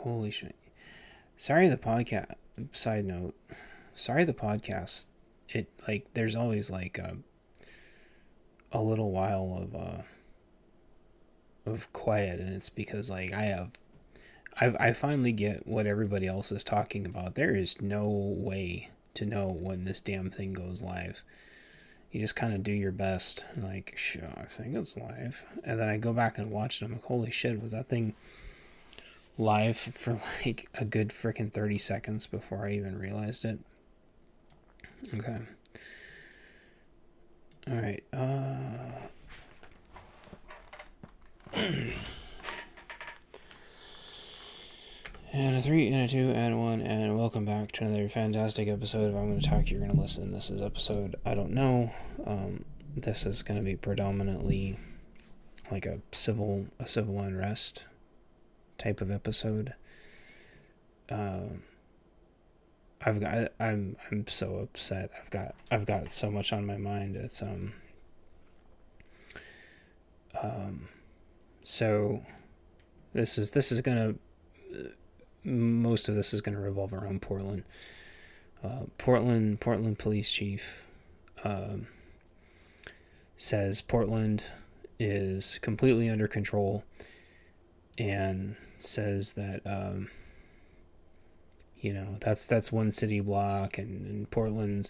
Holy shit. Sorry, the podcast. Side note. Sorry, the podcast. It, like, there's always, like, a little while of quiet, and it's because, like, I finally get what everybody else is talking about. There is no way to know when this damn thing goes live. You just kind of do your best. Like, sure, I think it's live. And then I go back and watch it. I'm like, holy shit, was that thing live for like a good freaking 30 seconds before I even realized it? Okay. Alright, and a 3, and a 2, and a 1, and welcome back to another fantastic episode of I'm Gonna Talk, You're Gonna Listen. This is episode, I don't know. This is gonna be predominantly like a civil unrest type of episode. I'm so upset. I've got so much on my mind. It's so this is gonna most of this is gonna revolve around Portland. Portland police chief says Portland is completely under control, and says that that's one city block, and Portland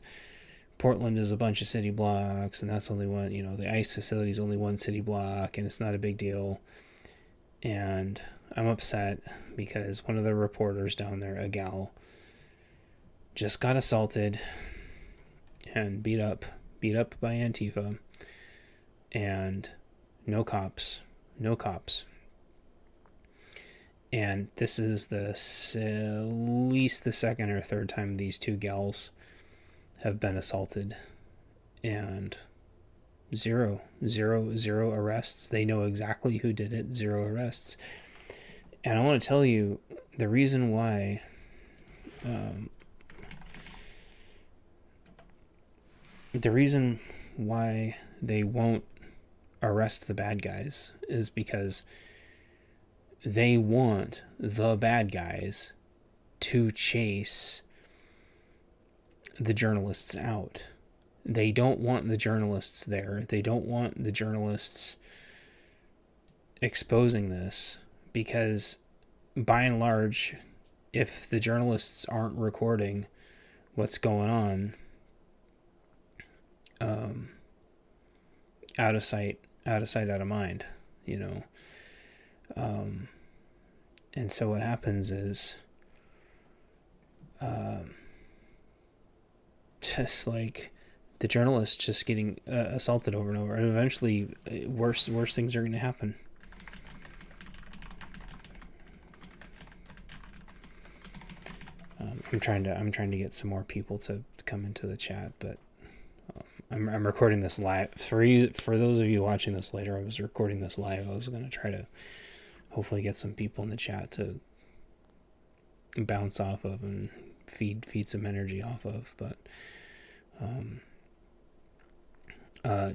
is a bunch of city blocks, and that's only one, the ICE facility is only one city block, and it's not a big deal. And I'm upset because one of the reporters down there, a gal, just got assaulted and beat up by Antifa, and no cops. And this is at least the second or third time these two gals have been assaulted, and zero arrests. They know exactly who did it. Zero arrests. And I want to tell you the reason why they won't arrest the bad guys is because they want the bad guys to chase the journalists out. They don't want the journalists there. They don't want the journalists exposing this, because by and large, if the journalists aren't recording what's going on, out of sight, out of mind, and so what happens is just like the journalists just getting assaulted over and over, and eventually worse things are going to happen. I'm trying to get some more people to come into the chat, but I'm recording this live. For those of you watching this later, I was recording this live. I was going to try to hopefully get some people in the chat to bounce off of and feed some energy off of, but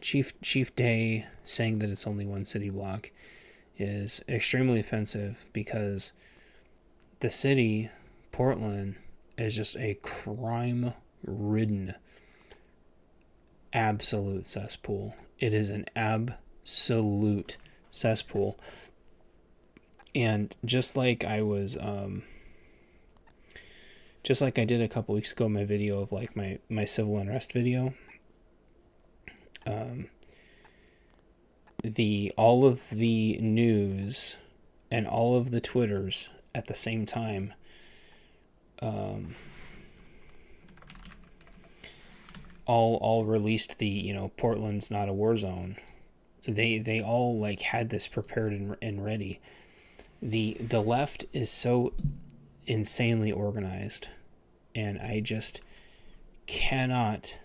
Chief Day saying that it's only one city block is extremely offensive, because the city, Portland, is just a crime-ridden absolute cesspool. It is an absolute cesspool. And just like I did a couple weeks ago, my video of like my civil unrest video, all of the news and all of the Twitters at the same time all released the Portland's not a war zone. They all like had this prepared and ready. The left is so insanely organized, and I just cannot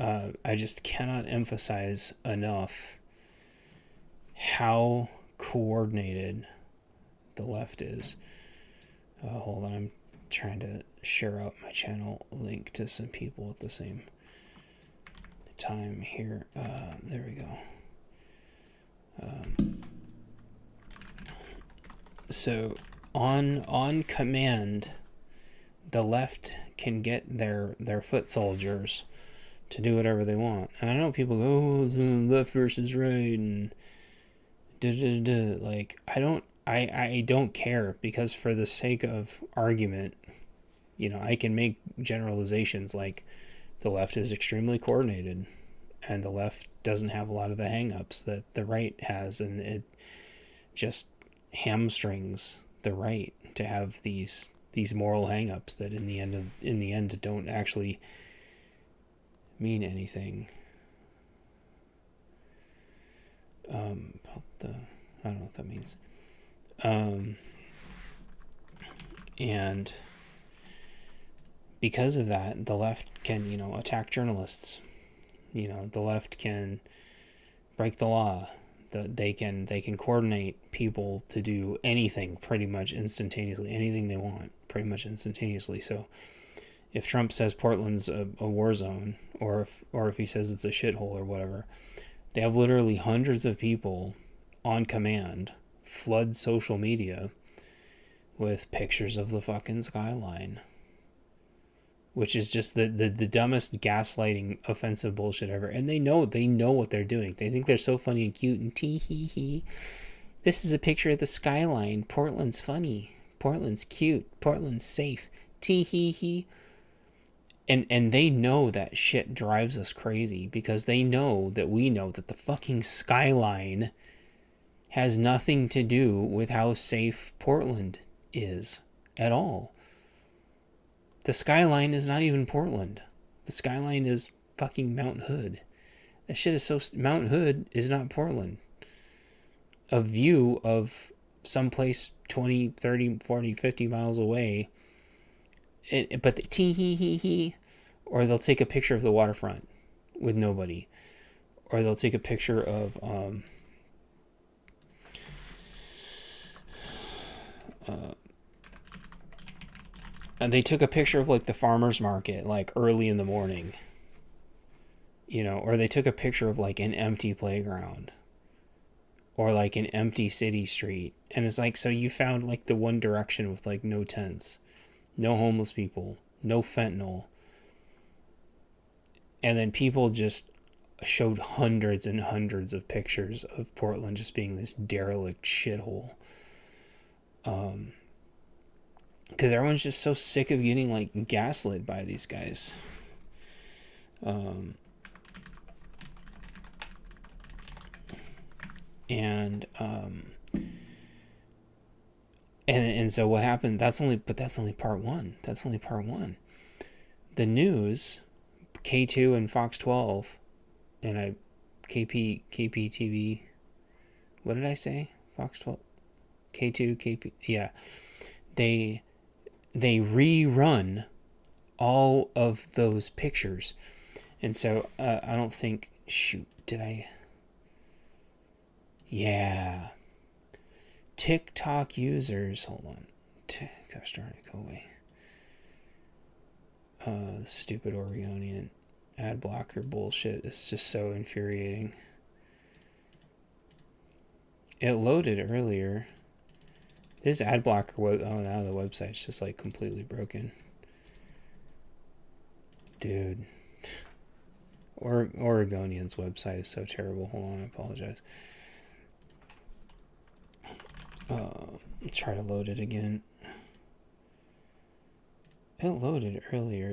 emphasize enough how coordinated the left is. Hold on, I'm trying to share out my channel link to some people at the same time here. There we go. So on command, the left can get their foot soldiers to do whatever they want. And I know people go, oh, it's left versus right, and like, I don't care, because for the sake of argument, I can make generalizations like the left is extremely coordinated and the left doesn't have a lot of the hang-ups that the right has, and it just hamstrings the right to have these moral hang-ups that in the end don't actually mean anything. I don't know what that means. And because of that, the left can, attack journalists. The left can break the law. They can coordinate people to do anything pretty much instantaneously, anything they want pretty much instantaneously. So if Trump says Portland's a war zone, or if he says it's a shithole or whatever, they have literally hundreds of people on command flood social media with pictures of the fucking skyline, which is just the dumbest gaslighting offensive bullshit ever. And they know what they're doing. They think they're so funny and cute and tee hee hee. This is a picture of the skyline. Portland's funny. Portland's cute. Portland's safe. Tee hee hee. And they know that shit drives us crazy, because they know that we know that the fucking skyline has nothing to do with how safe Portland is at all. The skyline is not even Portland. The skyline is fucking Mount Hood. That shit is so... Mount Hood is not Portland. A view of someplace 20, 30, 40, 50 miles away. But the tee-hee-hee-hee. Or they'll take a picture of the waterfront with nobody. Or they'll take a picture of... and they took a picture of like the farmer's market like early in the morning, or they took a picture of like an empty playground or like an empty city street. And it's like, so you found like the one direction with like no tents, no homeless people, no fentanyl. And then people just showed hundreds and hundreds of pictures of Portland just being this derelict shithole. Because everyone's just so sick of getting like gaslit by these guys. And so what happened? That's only part one. That's only part one. The news, K2 and Fox 12, and KPTV. What did I say? Fox 12, K2, KP. Yeah, they rerun all of those pictures. And so I don't think, shoot, did I? Yeah. TikTok users, hold on. Gosh darn it, go away. Stupid Oregonian ad blocker bullshit is just so infuriating. It loaded earlier. This ad blocker, now the website's just like completely broken. Dude. Oregonian's website is so terrible. Hold on, I apologize. Try to load it again. It loaded earlier.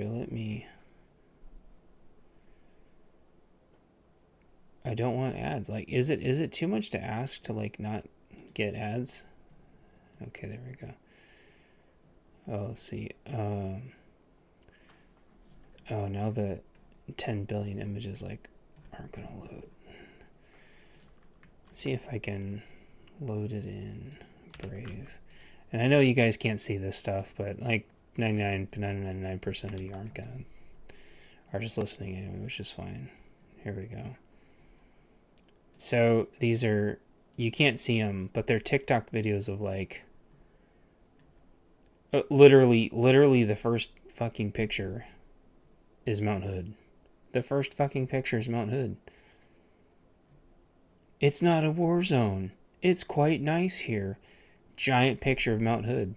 I don't want ads. Like, is it too much to ask to like not get ads? Okay, there we go. Oh, let's see. Oh, now the 10 billion images like aren't gonna load. Let's see if I can load it in Brave. And I know you guys can't see this stuff, but like 99% of you are just listening anyway, which is fine. Here we go. So these are, you can't see them, but they're TikTok videos of like literally the first fucking picture is Mount Hood. The first fucking picture is Mount Hood. It's not a war zone. It's quite nice here. giant picture of Mount Hood.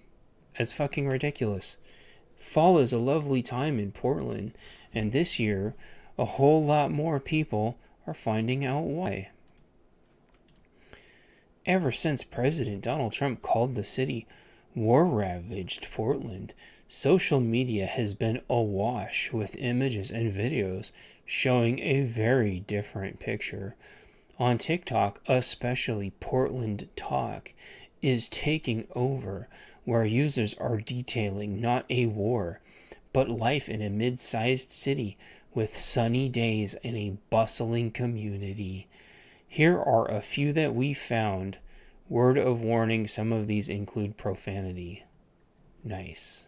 It's fucking ridiculous. Fall is a lovely time in Portland, and this year, a whole lot more people are finding out why. Ever since President Donald Trump called the city war-ravaged Portland, social media has been awash with images and videos showing a very different picture. On TikTok, especially, Portland Talk is taking over, where users are detailing not a war, but life in a mid-sized city with sunny days and a bustling community. Here are a few that we found. Word of warning, some of these include profanity. Nice.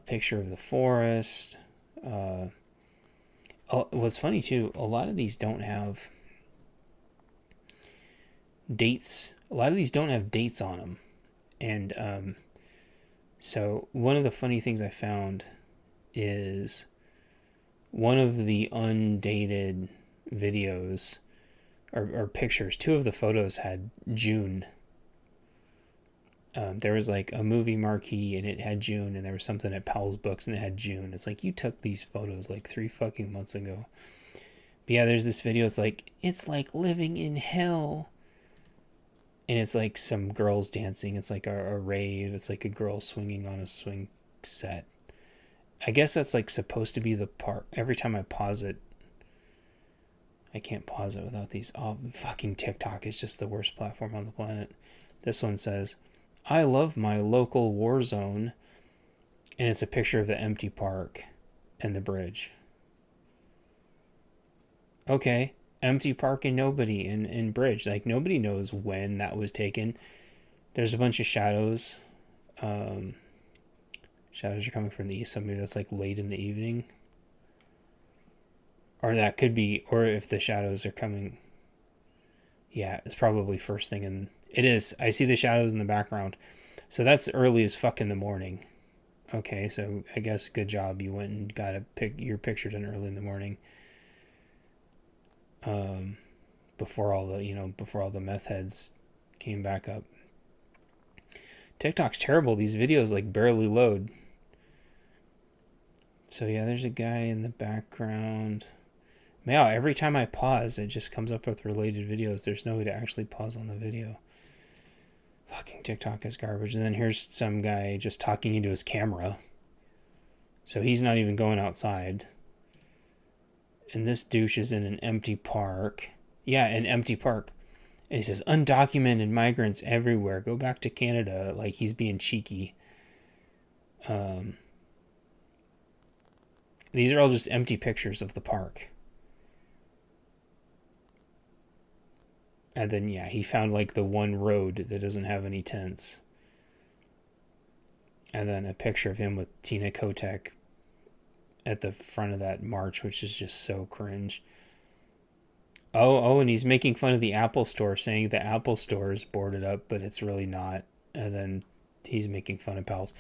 Picture of the forest. What's funny too, a lot of these don't have dates. A lot of these don't have dates on them. And so one of the funny things I found is one of the undated videos or pictures. Two of the photos had June. There was like a movie marquee and it had June, and there was something at Powell's Books and it had June. It's like, you took these photos like 3 fucking months ago. But yeah, there's this video. It's like living in hell. And it's like some girls dancing. It's like a rave. It's like a girl swinging on a swing set. I guess that's like supposed to be the part. Every time I pause it, I can't pause it without these. Oh, fucking TikTok is just the worst platform on the planet. This one says, I love my local war zone. And it's a picture of the empty park and the bridge. Okay. Empty park and nobody in bridge. Like, nobody knows when that was taken. There's a bunch of shadows. Shadows are coming from the east, so maybe that's like late in the evening. Or that could be, or if the shadows are coming. Yeah, it's probably first thing in. It is. I see the shadows in the background. So that's early as fuck in the morning. Okay, so I guess good job. You went and got your picture done early in the morning. Before all the meth heads came back up. TikTok's terrible. These videos like barely load. So yeah, there's a guy in the background. Wow, every time I pause, it just comes up with related videos. There's no way to actually pause on the video. Fucking TikTok is garbage. And then here's some guy just talking into his camera. So he's not even going outside. And this douche is in an empty park. Yeah, an empty park. And he says, undocumented migrants everywhere. Go back to Canada. Like, he's being cheeky. These are all just empty pictures of the park. And then, yeah, he found, like, the one road that doesn't have any tents. And then a picture of him with Tina Kotek at the front of that march, which is just so cringe. Oh, and he's making fun of the Apple Store, saying the Apple Store is boarded up, but it's really not. And then he's making fun of Powell's.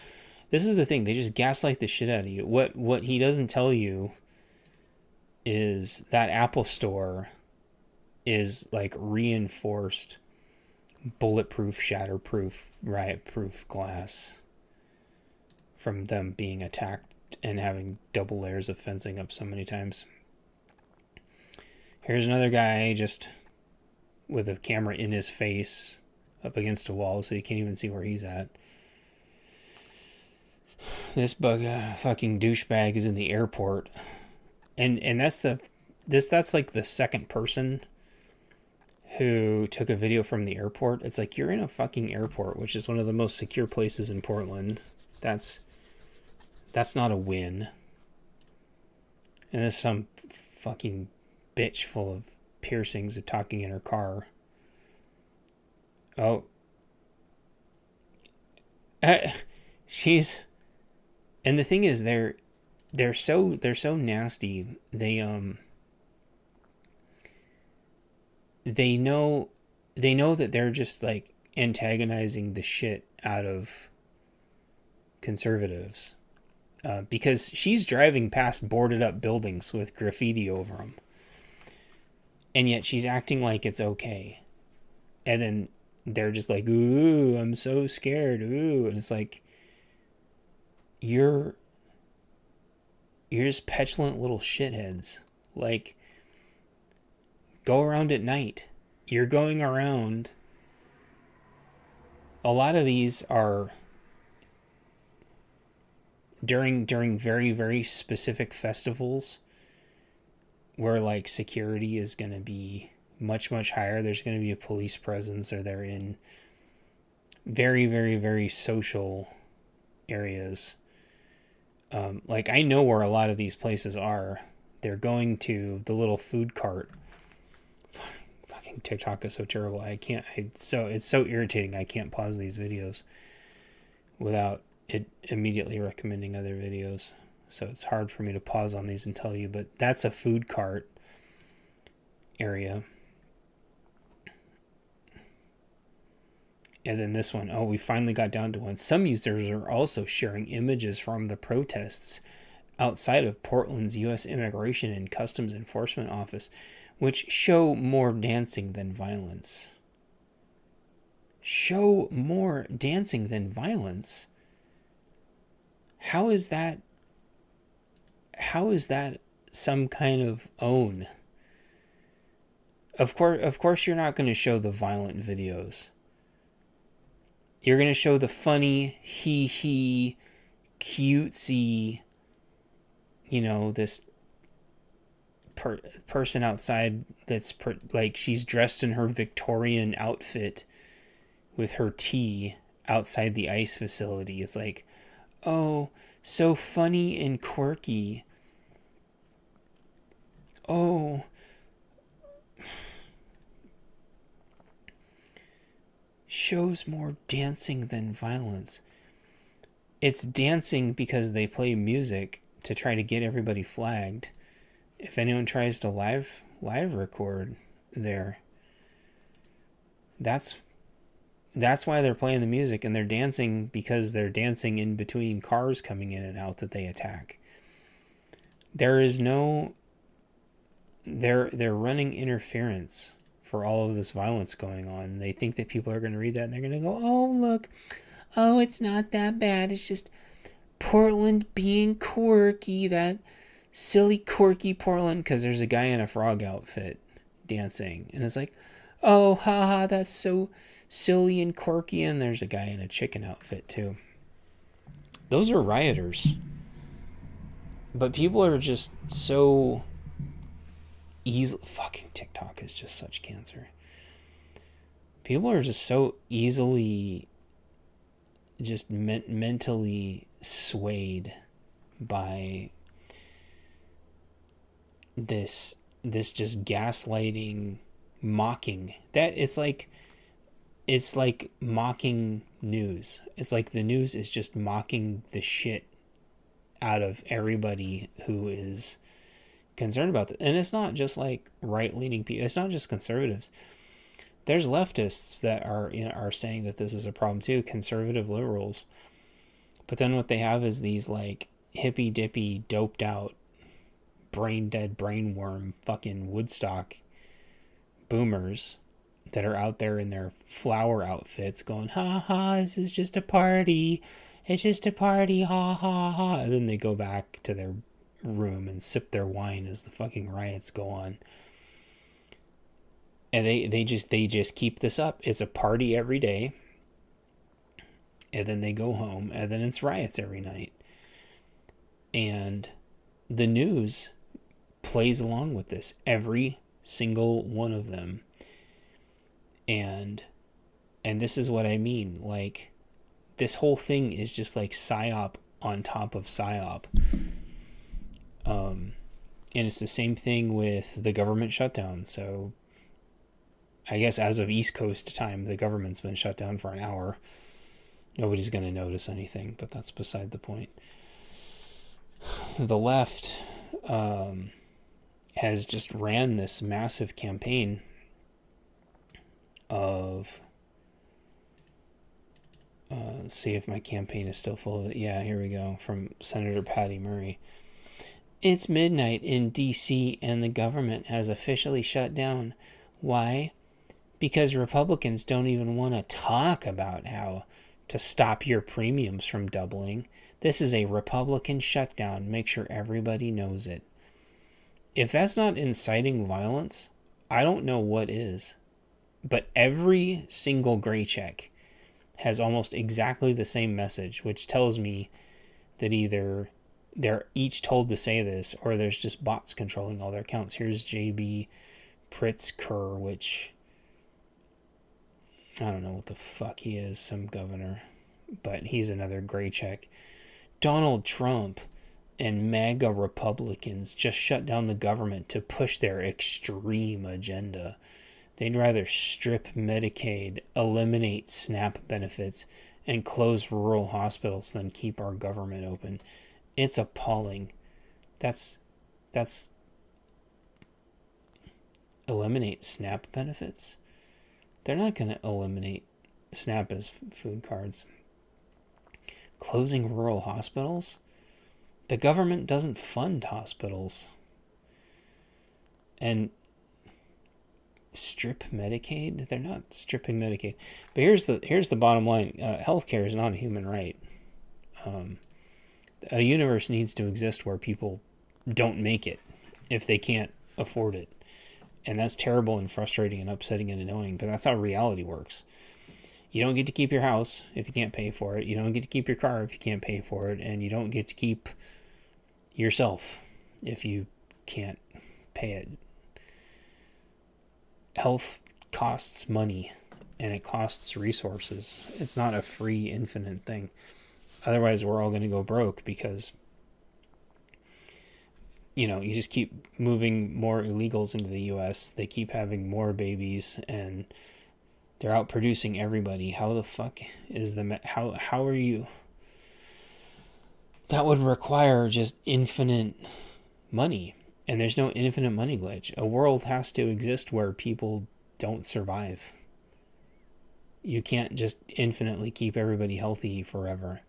This is the thing. They just gaslight the shit out of you. What he doesn't tell you is that Apple Store is like reinforced, bulletproof, shatterproof, riot-proof glass from them being attacked and having double layers of fencing up so many times. Here's another guy just with a camera in his face up against a wall so you can't even see where he's at. This fucking douchebag is in the airport. And that's like the second person who took a video from the airport. It's like, you're in a fucking airport, which is one of the most secure places in Portland. That's not a win. And there's some fucking bitch full of piercings talking in her car. Oh. She's... And the thing is, they're so nasty. They know that they're just like antagonizing the shit out of conservatives. Because she's driving past boarded up buildings with graffiti over them. And yet she's acting like it's okay. And then they're just like, ooh, I'm so scared, ooh. And it's like, you're just petulant little shitheads. Like, go around at night. You're going around. A lot of these are during very, very specific festivals where like security is going to be much, much higher. There's going to be a police presence, or they're in very, very, very social areas. Like, I know where a lot of these places are. They're going to the little food cart. Fucking TikTok is so terrible. I can't. It's so irritating. I can't pause these videos without it immediately recommending other videos. So it's hard for me to pause on these and tell you. But that's a food cart area. And then this one, oh, we finally got down to one. Some users are also sharing images from the protests outside of Portland's U.S. Immigration and Customs Enforcement Office, which show more dancing than violence. Show more dancing than violence? How is that some kind of own? Of course you're not going to show the violent videos. You're going to show the funny, hee, cutesy, this person outside that's like she's dressed in her Victorian outfit with her tea outside the ICE facility. It's like, oh, so funny and quirky. Oh, shows more dancing than violence. It's dancing because they play music to try to get everybody flagged. If anyone tries to live record there, that's why they're playing the music, and they're dancing because they're dancing in between cars coming in and out that they attack. There is no they're running interference for all of this violence going on. They think that people are going to read that and they're going to go, oh, look, oh, it's not that bad. It's just Portland being quirky, that silly, quirky Portland, because there's a guy in a frog outfit dancing. And it's like, oh, haha, that's so silly and quirky. And there's a guy in a chicken outfit, too. Those are rioters. But people are just so easily... Fucking TikTok is just such cancer. People are just so easily just mentally swayed by this just gaslighting, mocking. That it's like mocking news. It's like the news is just mocking the shit out of everybody who is concerned about it. And it's not just like right-leaning people. It's not just conservatives. There's leftists that are saying that this is a problem too, conservative liberals. But then what they have is these like hippy-dippy, doped out, brain-dead, brainworm fucking Woodstock boomers that are out there in their flower outfits going, ha ha, this is just a party. It's just a party, ha ha ha. And then they go back to their room and sip their wine as the fucking riots go on. And they just keep this up. It's a party every day. And then they go home, and then it's riots every night. And the news plays along with this, every single one of them. And this is what I mean. Like, this whole thing is just like psyop on top of psyop. And it's the same thing with the government shutdown. So I guess as of East Coast time, the government's been shut down for an hour. Nobody's going to notice anything, but that's beside the point. The left has just ran this massive campaign of... let's see if my campaign is still full of it. Yeah, here we go. From Senator Patty Murray. It's midnight in D.C. and the government has officially shut down. Why? because Republicans don't even want to talk about how to stop your premiums from doubling. This is a Republican shutdown. Make sure everybody knows it. If that's not inciting violence, I don't know what is. But every single gray check has almost exactly the same message, which tells me that either they're each told to say this or there's just bots controlling all their accounts. Here's JB Pritzker, which I don't know what the fuck he is, some governor, but he's another gray check. Donald Trump and MAGA Republicans just shut down the government to push their extreme agenda. They'd rather strip Medicaid, eliminate SNAP benefits, and close rural hospitals than keep our government open. It's appalling. That's eliminate SNAP benefits? They're not going to eliminate SNAP as food cards. Closing rural hospitals? The government doesn't fund hospitals. And strip Medicaid? They're not stripping Medicaid. But here's the bottom line. Healthcare is not a human right. A universe needs to exist where people don't make it if they can't afford it. And that's terrible and frustrating and upsetting and annoying, but that's how reality works. You don't get to keep your house if you can't pay for it. You don't get to keep your car if you can't pay for it. And you don't get to keep yourself if you can't pay it. Health costs money and it costs resources. It's not a free, infinite thing. Otherwise, we're all going to go broke because, you just keep moving more illegals into the U.S. They keep having more babies and they're out producing everybody. How the fuck is how are you? That would require just infinite money. And there's no infinite money glitch. A world has to exist where people don't survive. You can't just infinitely keep everybody healthy forever.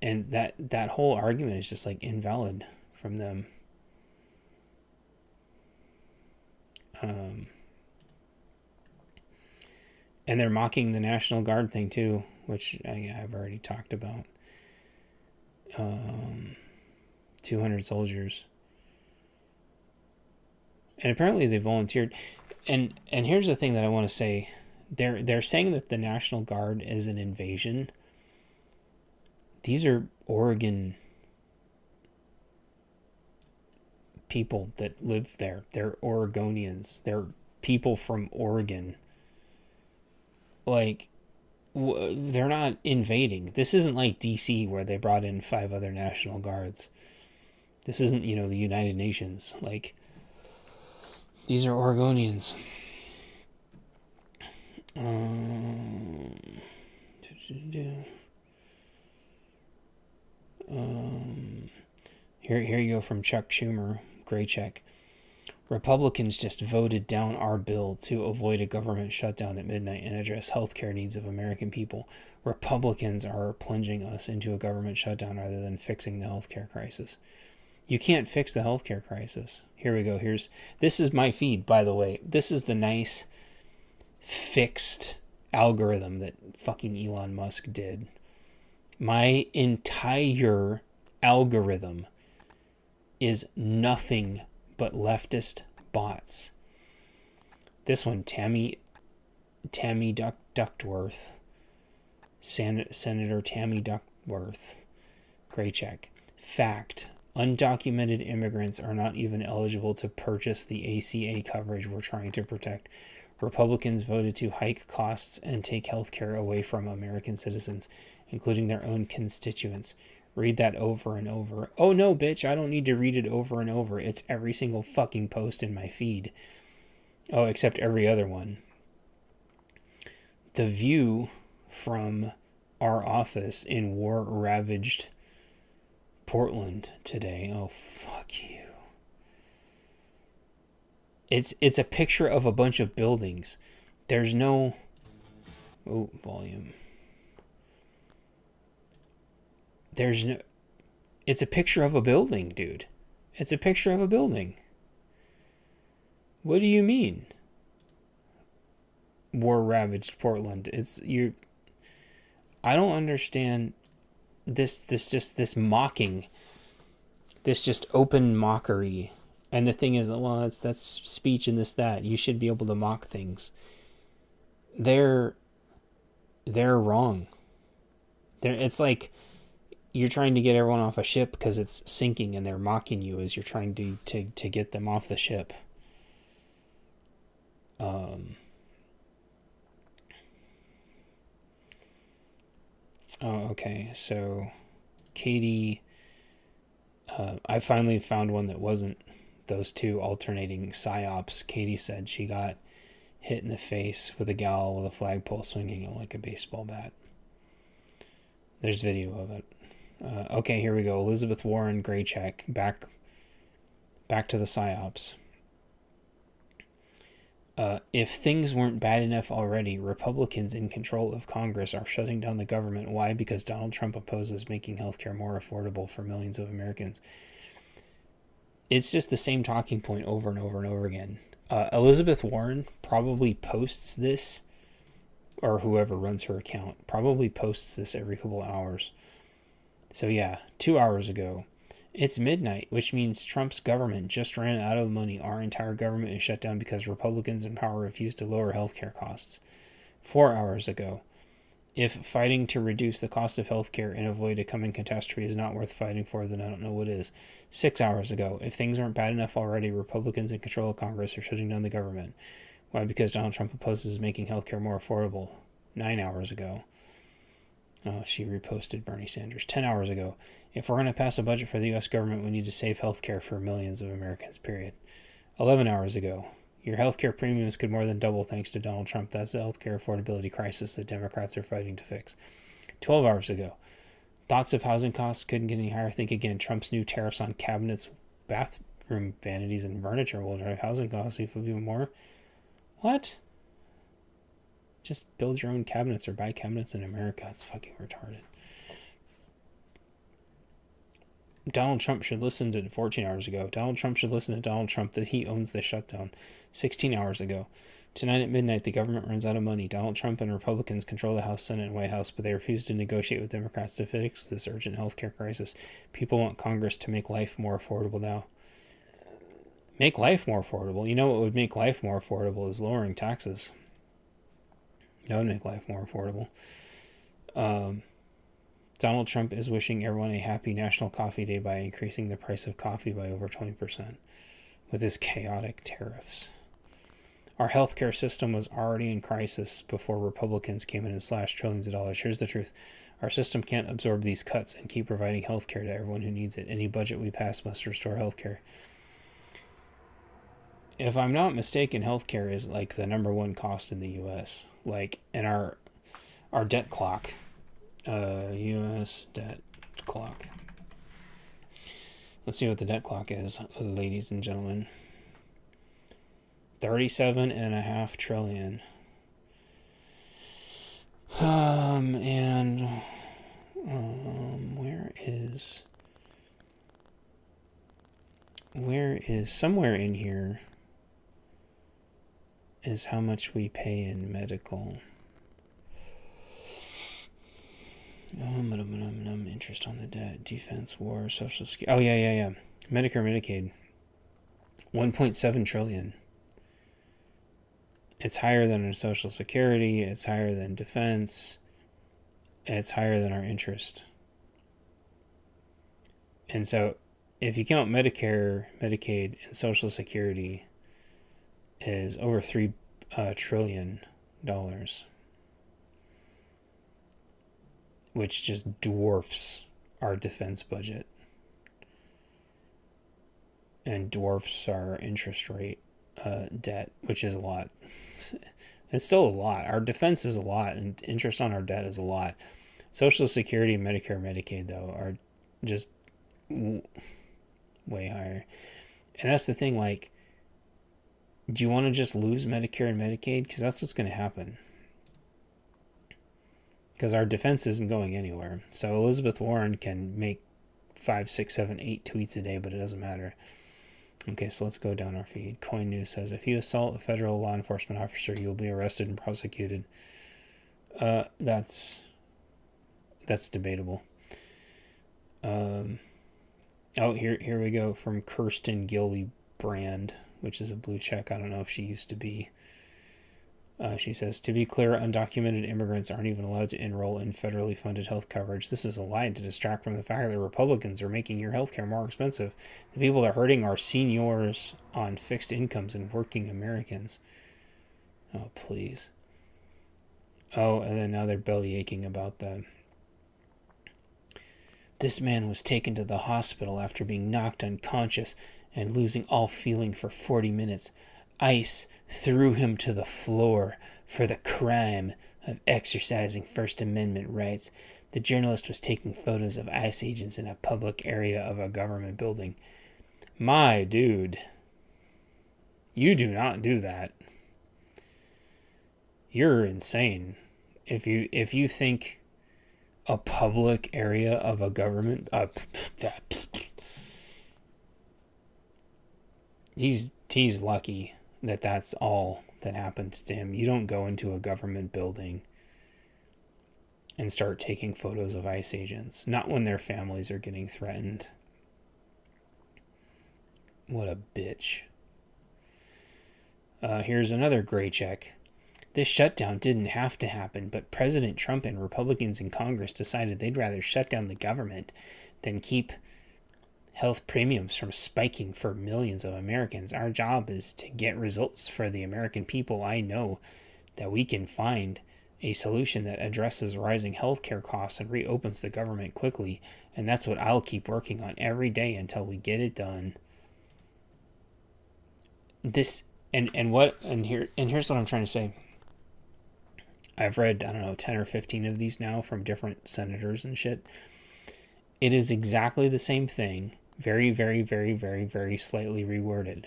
And that whole argument is just like invalid from them. And they're mocking the National Guard thing too, which I've already talked about. 200 soldiers. And apparently they volunteered. And here's the thing that I want to say. They're saying that the National Guard is an invasion. These are Oregon people that live there. They're Oregonians. They're people from Oregon. Like, they're not invading. This isn't like DC where they brought in 5 other National Guards. This isn't, the United Nations. Like, these are Oregonians. Here you go from Chuck Schumer, gray check. Republicans just voted down our bill to avoid a government shutdown at midnight and address healthcare needs of American people. Republicans are plunging us into a government shutdown rather than fixing the healthcare crisis. You can't fix the healthcare crisis. Here we go. This is my feed, by the way. This is the nice fixed algorithm that fucking Elon Musk did. My entire algorithm is nothing but leftist bots. This one, Tammy Duckworth, Senator Tammy Duckworth, gray check. Fact: undocumented immigrants are not even eligible to purchase the ACA coverage we're trying to protect. Republicans voted to hike costs and take health care away from American citizens, including their own constituents. Read that over and over. Oh no, bitch, I don't need to read it over and over. It's every single fucking post in my feed. Oh, except every other one. The view from our office in war-ravaged Portland today. Oh, fuck you. It's a picture of a bunch of buildings. There's no... Oh, volume. There's no... It's a picture of a building, dude. It's a picture of a building. What do you mean? war ravaged Portland. It's you. I don't understand this mocking, this just open mockery. And the thing is, well, that's speech and this that. You should be able to mock things. They're wrong. It's like you're trying to get everyone off a ship because it's sinking, and they're mocking you as you're trying to get them off the ship. Oh, okay. So, Katie, I finally found one that wasn't those two alternating psyops. Katie said she got hit in the face with a gal with a flagpole swinging it like a baseball bat. There's video of it. Okay, here we go. Elizabeth Warren, gray check. Back to the psyops. If things weren't bad enough already, Republicans in control of Congress are shutting down the government. Why? Because Donald Trump opposes making healthcare more affordable for millions of Americans. It's just the same talking point over and over and over again. Elizabeth Warren probably posts this, or whoever runs her account probably posts this every couple of hours. So yeah, 2 hours ago. It's midnight, which means Trump's government just ran out of money. Our entire government is shut down because Republicans in power refuse to lower healthcare costs. 4 hours ago. If fighting to reduce the cost of healthcare and avoid a coming catastrophe is not worth fighting for, then I don't know what is. 6 hours ago. If things aren't bad enough already, Republicans in control of Congress are shutting down the government. Why? Because Donald Trump opposes making healthcare more affordable. 9 hours ago. Oh, she reposted Bernie Sanders. 10 hours ago. If we're going to pass a budget for the U.S. government, we need to save healthcare for millions of Americans, period. 11 hours ago. Your healthcare premiums could more than double thanks to Donald Trump. That's the healthcare affordability crisis that Democrats are fighting to fix. 12 hours ago. Thoughts of housing costs couldn't get any higher. Think again. Trump's new tariffs on cabinets, bathroom vanities, and furniture will drive housing costs even more. What? Just build your own cabinets or buy cabinets in America. It's fucking retarded. Donald Trump should listen to 14 hours ago. Donald Trump should listen to Donald Trump that he owns the shutdown. 16 hours ago. Tonight at midnight, the government runs out of money. Donald Trump and Republicans control the House, Senate, and White House, but they refuse to negotiate with Democrats to fix this urgent healthcare crisis. People want Congress to make life more affordable now. Make life more affordable? You know what would make life more affordable is lowering taxes. That would make life more affordable. Donald Trump is wishing everyone a happy National Coffee Day by increasing the price of coffee by over 20% with his chaotic tariffs. Our healthcare system was already in crisis before Republicans came in and slashed trillions of dollars. Here's the truth. Our system can't absorb these cuts and keep providing healthcare to everyone who needs it. Any budget we pass must restore healthcare. If I'm not mistaken, healthcare is like the number one cost in the U.S. Like, and our debt clock, U.S. debt clock. Let's see what the debt clock is, ladies and gentlemen. 37.5 trillion. Where is somewhere in here is how much we pay in medical. Interest on the debt, defense, war, social security. Oh, yeah. Medicare, Medicaid. 1.7 trillion. It's higher than our social security. It's higher than defense. It's higher than our interest. And so if you count Medicare, Medicaid, and social security is over $3 trillion, which just dwarfs our defense budget and dwarfs our interest rate debt, which is a lot. It's still a lot. Our defense is a lot, and interest on our debt is a lot. Social Security, Medicare, Medicaid, though, are just way higher. And that's the thing, like, do you want to just lose Medicare and Medicaid? Because that's what's going to happen. Because our defense isn't going anywhere. So Elizabeth Warren can make 5, 6, 7, 8 tweets a day, but it doesn't matter. Okay, so let's go down our feed. Coin News says, if you assault a federal law enforcement officer, you will be arrested and prosecuted. That's debatable. Here we go from Kirsten Gillibrand, which is a blue check. I don't know if she used to be. She says, to be clear, undocumented immigrants aren't even allowed to enroll in federally funded health coverage. This is a lie to distract from the fact that Republicans are making your health care more expensive. The people that are hurting are seniors on fixed incomes and working Americans. Oh, please. Oh, and then now they're belly aching about that. This man was taken to the hospital after being knocked unconscious and losing all feeling for 40 minutes. ICE threw him to the floor for the crime of exercising First Amendment rights. The journalist was taking photos of ICE agents in a public area of a government building. My dude, you do not do that. You're insane. If you think a public area of a government, he's lucky that that's all that happened to him. You don't go into a government building and start taking photos of ICE agents, not when their families are getting threatened. What a bitch. Here's another gray check. This shutdown didn't have to happen, but President Trump and Republicans in Congress decided they'd rather shut down the government than keep health premiums from spiking for millions of Americans. Our job is to get results for the American people. I know that we can find a solution that addresses rising healthcare costs and reopens the government quickly, and that's what I'll keep working on every day until we get it done. Here's what I'm trying to say. I've read, 10 or 15 of these now from different senators and shit. It is exactly the same thing, very, very, very, very, very slightly reworded.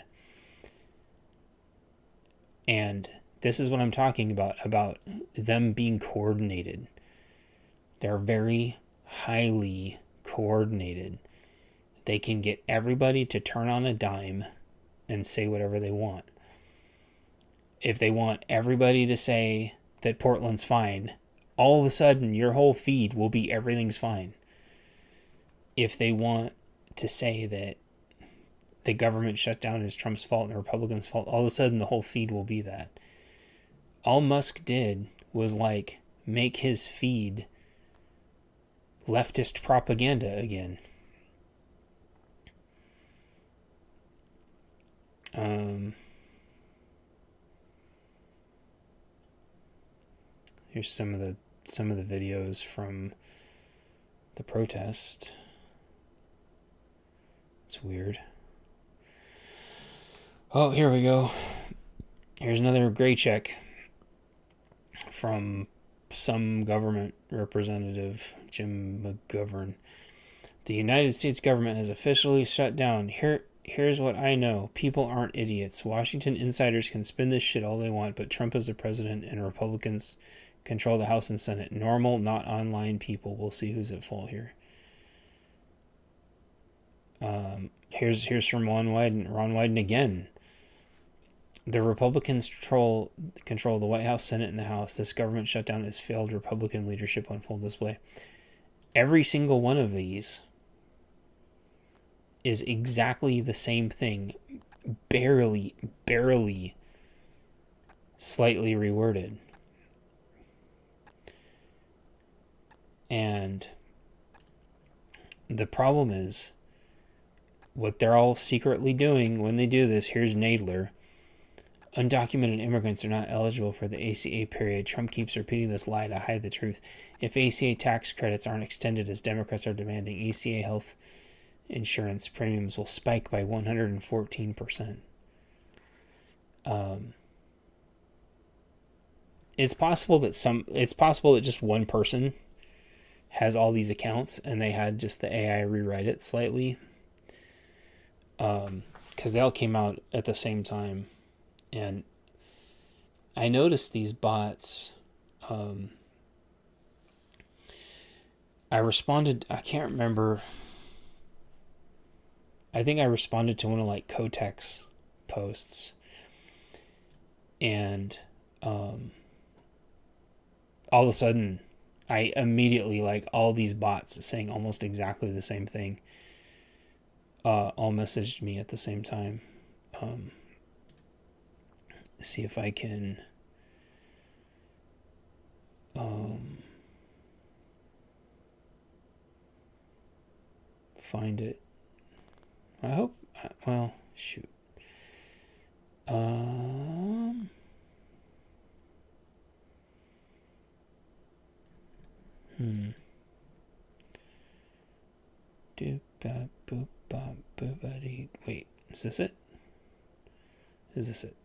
And this is what I'm talking about them being coordinated. They're very highly coordinated. They can get everybody to turn on a dime and say whatever they want. If they want everybody to say that Portland's fine, all of a sudden your whole feed will be everything's fine. If they want to say that the government shutdown is Trump's fault and the Republicans' fault, all of a sudden the whole feed will be that. All Musk did was make his feed leftist propaganda again. Here's some of the videos from the protest. It's weird. Oh, here we go. Here's another gray check from some government representative, Jim McGovern. The United States government has officially shut down. Here's what I know. People aren't idiots. Washington insiders can spin this shit all they want, but Trump is the president and Republicans control the House and Senate. Normal, not online people. We'll see who's at fault here. Here's from Ron Wyden again. The Republicans control the White House, Senate, and the House. This government shutdown has failed Republican leadership on full display. Every single one of these is exactly the same thing, barely slightly reworded. And the problem is what they're all secretly doing when they do this. Here's Nadler. Undocumented immigrants are not eligible for the ACA period. Trump keeps repeating this lie to hide the truth. If ACA tax credits aren't extended as Democrats are demanding, ACA health insurance premiums will spike by 114%. It's possible that just one person has all these accounts and they had just the AI rewrite it slightly. Because they all came out at the same time. And I noticed these bots. I responded, I can't remember. I think I responded to one of like Kotek's posts, and all of a sudden I immediately, like, all these bots saying almost exactly the same thing all messaged me at the same time. See if I can find it. I hope, well, shoot. Doop bop boop bop boopity. Wait, is this it? Is this it?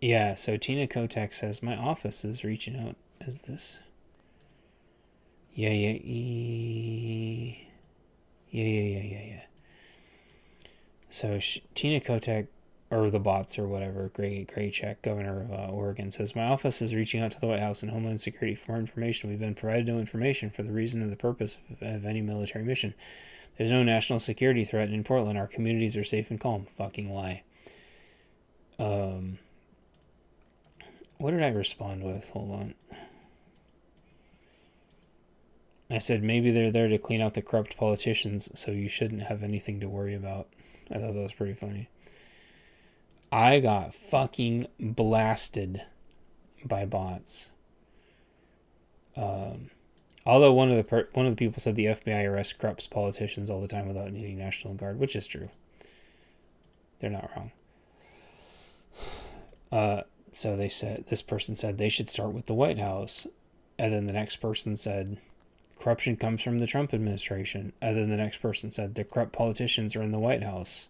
Yeah, so Tina Kotek says, my office is reaching out. Is this? Yeah. So Tina Kotek, or the bots or whatever, Gray Check, governor of Oregon, says, my office is reaching out to the White House and Homeland Security for more information. We've been provided no information for the reason or the purpose of any military mission. There's no national security threat in Portland. Our communities are safe and calm. Fucking lie. What did I respond with? Hold on. I said, maybe they're there to clean out the corrupt politicians, so you shouldn't have anything to worry about. I thought that was pretty funny. I got fucking blasted by bots. Although one of the people said the FBI arrests corrupt politicians all the time without needing National Guard, which is true. They're not wrong. So they said, this person said they should start with the White House, and then the next person said corruption comes from the Trump administration, and then the next person said the corrupt politicians are in the White House.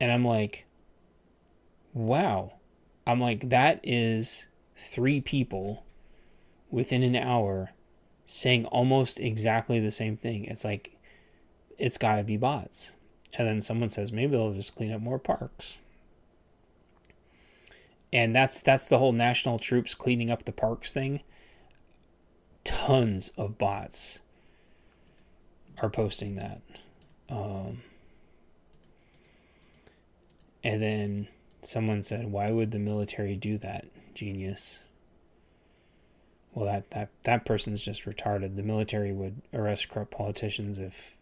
And I'm like, wow. I'm like, that is 3 people within an hour saying almost exactly the same thing. It's like, it's got to be bots. And then someone says, maybe they'll just clean up more parks. And that's the whole national troops cleaning up the parks thing. Tons of bots are posting that. And then someone said, why would the military do that? Genius. Well, that person's just retarded. The military would arrest corrupt politicians if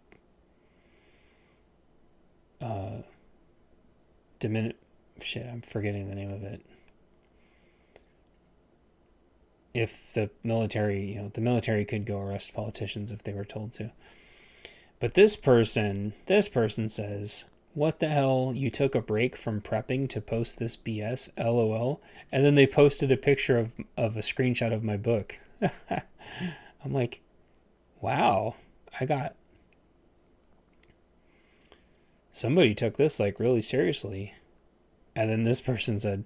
I'm forgetting the name of it. If the military, the military could go arrest politicians if they were told to. But this person says, what the hell? You took a break from prepping to post this BS? LOL. And then they posted a picture of a screenshot of my book. I'm like, wow, somebody took this like really seriously. And then this person said,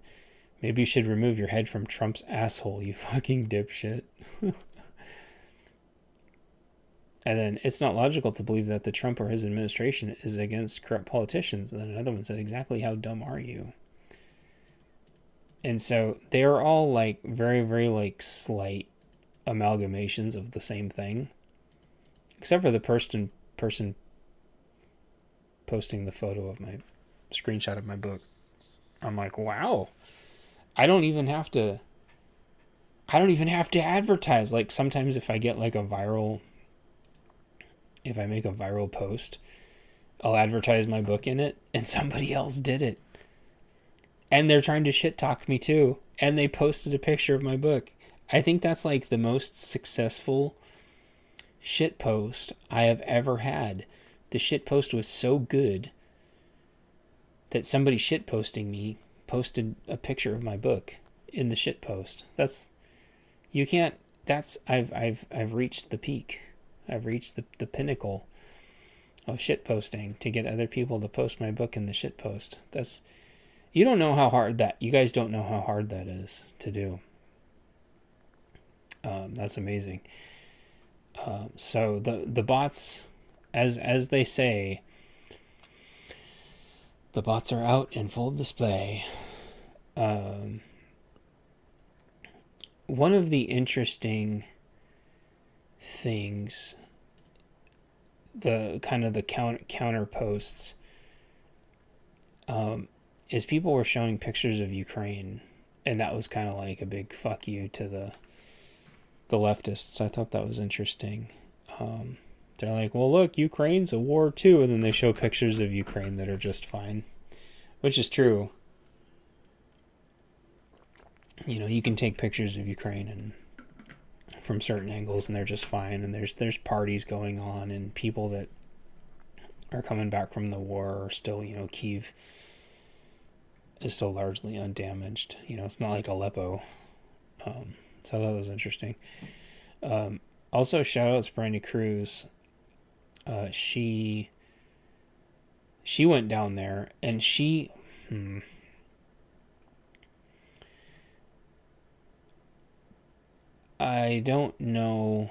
maybe you should remove your head from Trump's asshole, you fucking dipshit. And then it's not logical to believe that the Trump or his administration is against corrupt politicians. And then another one said, exactly how dumb are you? And so they are all like very, very like slight amalgamations of the same thing. Except for the person posting the photo of my screenshot of my book. I'm like, wow. I don't even have to advertise. Like sometimes if I get like if I make a viral post, I'll advertise my book in it, and somebody else did it. And they're trying to shit talk me too, and they posted a picture of my book. I think that's like the most successful shit post I have ever had. The shit post was so good that somebody shit posting me posted a picture of my book in the shit post. I've reached the peak. I've reached the pinnacle of shit posting to get other people to post my book in the shit post. You don't know how hard you guys don't know how hard that is to do. That's amazing. So the bots, as they say, the bots are out in full display. one of the interesting things, the kind of the counter posts, is people were showing pictures of Ukraine, and that was kind of like a big fuck you to the leftists. I thought that was interesting. They're like, well, look, Ukraine's a war too, and then they show pictures of Ukraine that are just fine, which is true. You know, you can take pictures of Ukraine and from certain angles, and they're just fine. And there's parties going on, and people that are coming back from the war are still, you know, Kyiv is still largely undamaged. You know, it's not like Aleppo. So I thought that was interesting. Also, shout out to Brandy Cruz. She went down there, and she I don't know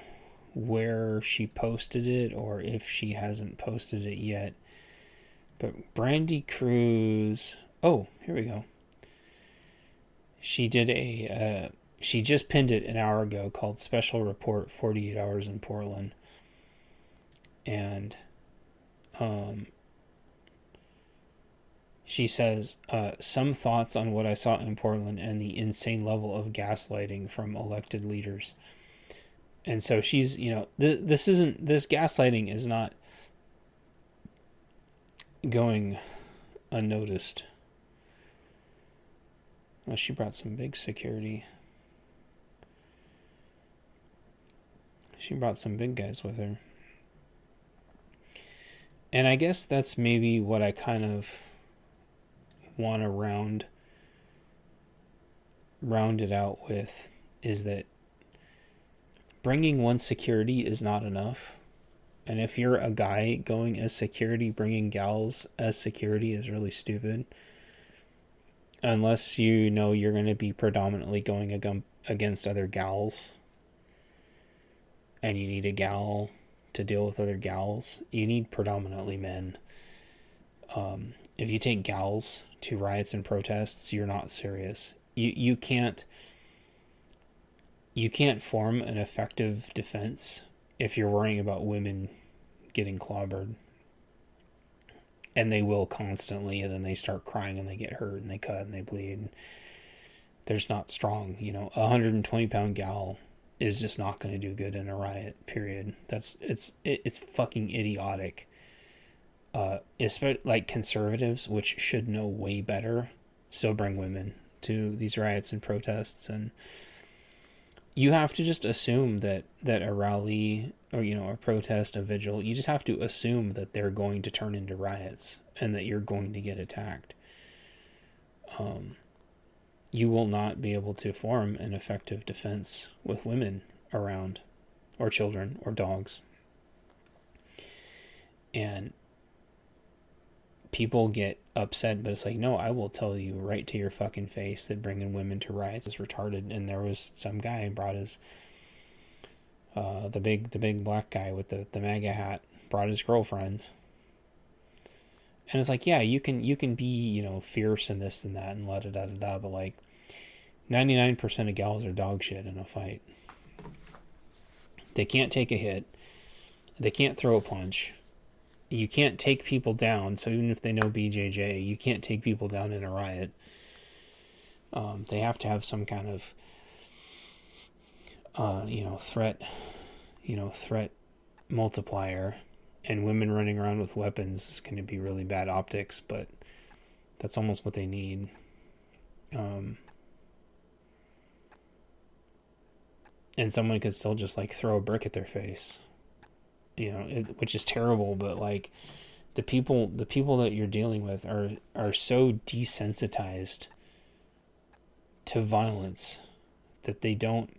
where she posted it or if she hasn't posted it yet, but Brandy Cruz, oh, here we go. She did she just pinned it an hour ago, called Special Report 48 Hours in Portland. And she says, some thoughts on what I saw in Portland and the insane level of gaslighting from elected leaders. And so she's, you know, this gaslighting is not going unnoticed. Well, she brought some big security. She brought some big guys with her. And I guess that's maybe what I kind of want to round it out with, is that bringing one security is not enough. And if you're a guy going as security, bringing gals as security is really stupid. Unless you know you're going to be predominantly going against other gals, and you need a gal to deal with other gals. You need predominantly men. If you take gals to riots and protests, you're not serious. You can't form an effective defense if you're worrying about women getting clobbered. And they will constantly, and then they start crying and they get hurt and they cut and they bleed. There's not strong, you know, 120-pound gal is just not going to do good in a riot, period. It's fucking idiotic. Especially like conservatives, which should know way better, still bring women to these riots and protests. And you have to just assume that a rally, or, you know, a protest, a vigil, you just have to assume that they're going to turn into riots and that you're going to get attacked. You will not be able to form an effective defense with women around, or children, or dogs. And people get upset, but it's like, no, I will tell you right to your fucking face that bringing women to riots is retarded. And there was some guy who brought his the big black guy with the MAGA hat brought his girlfriend, and it's like, yeah, you can be, you know, fierce and this and that and la-da-da-da-da, but like 99% of gals are dog shit in a fight. They can't take a hit, they can't throw a punch, you can't take people down. So even if they know BJJ, you can't take people down in a riot. They have to have some kind of threat multiplier, and women running around with weapons is going to be really bad optics, but that's almost what they need. And someone could still just like throw a brick at their face, you know, which is terrible, but like the people that you're dealing with are so desensitized to violence that they don't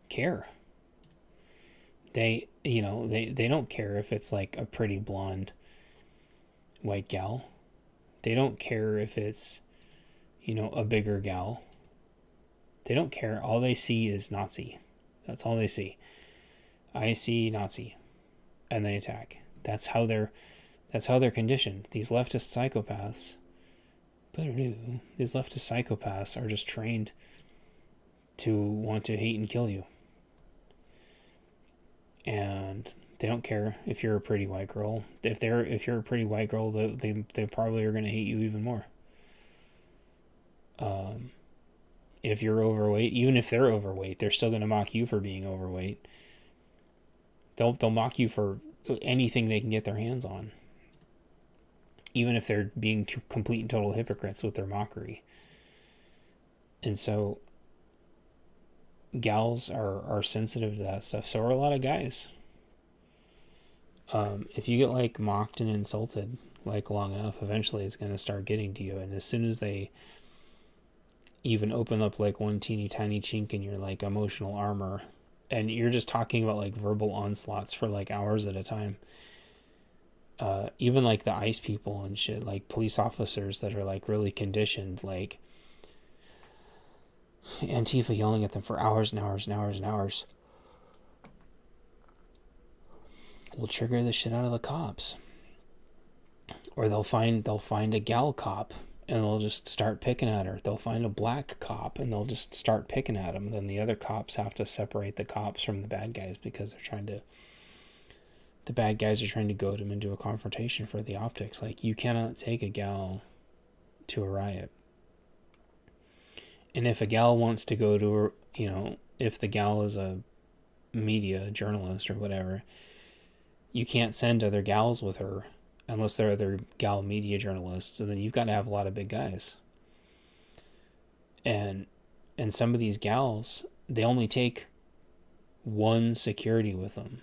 care. They don't care if it's like a pretty blonde white gal. They don't care if it's, you know, a bigger gal. They don't care. All they see is Nazi. That's all they see. I see Nazi, and they attack. That's how they're conditioned. These leftist psychopaths are just trained to want to hate and kill you. And they don't care if you're a pretty white girl. If you're a pretty white girl, they probably are going to hate you even more. If you're overweight, even if they're overweight, they're still going to mock you for being overweight. They'll mock you for anything they can get their hands on, even if they're being complete and total hypocrites with their mockery. And so gals are sensitive to that stuff. So are a lot of guys. If you get like mocked and insulted like long enough, eventually it's going to start getting to you. And as soon as they even open up like one teeny tiny chink in your like emotional armor, and you're just talking about like verbal onslaughts for like hours at a time, even like the ICE people and shit, like police officers that are like really conditioned, like Antifa yelling at them for hours and hours and hours and hours will trigger the shit out of the cops. Or they'll find a gal cop and they'll just start picking at her. They'll find a black cop and they'll just start picking at him. Then the other cops have to separate the cops from the bad guys because the bad guys are trying to goad him into a confrontation for the optics. Like, you cannot take a gal to a riot. And if a gal wants to go to, if the gal is a media journalist or whatever, you can't send other gals with her unless they're other gal media journalists. And then you've got to have a lot of big guys. And some of these gals, they only take one security with them.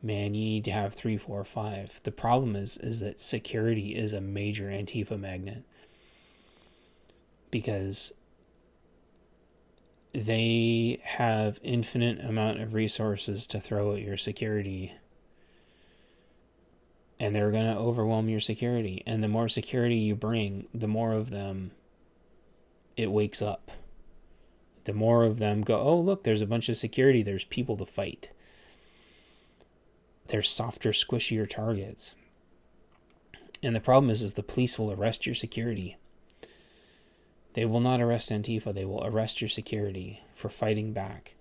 Man, you need to have 3, 4, 5. The problem is that security is a major Antifa magnet. Because they have infinite amount of resources to throw at your security, and they're going to overwhelm your security. And the more security you bring, the more of them it wakes up. The more of them go, oh, look, there's a bunch of security. There's people to fight. There's softer, squishier targets. And the problem is the police will arrest your security. They will not arrest Antifa. They will arrest your security for fighting back.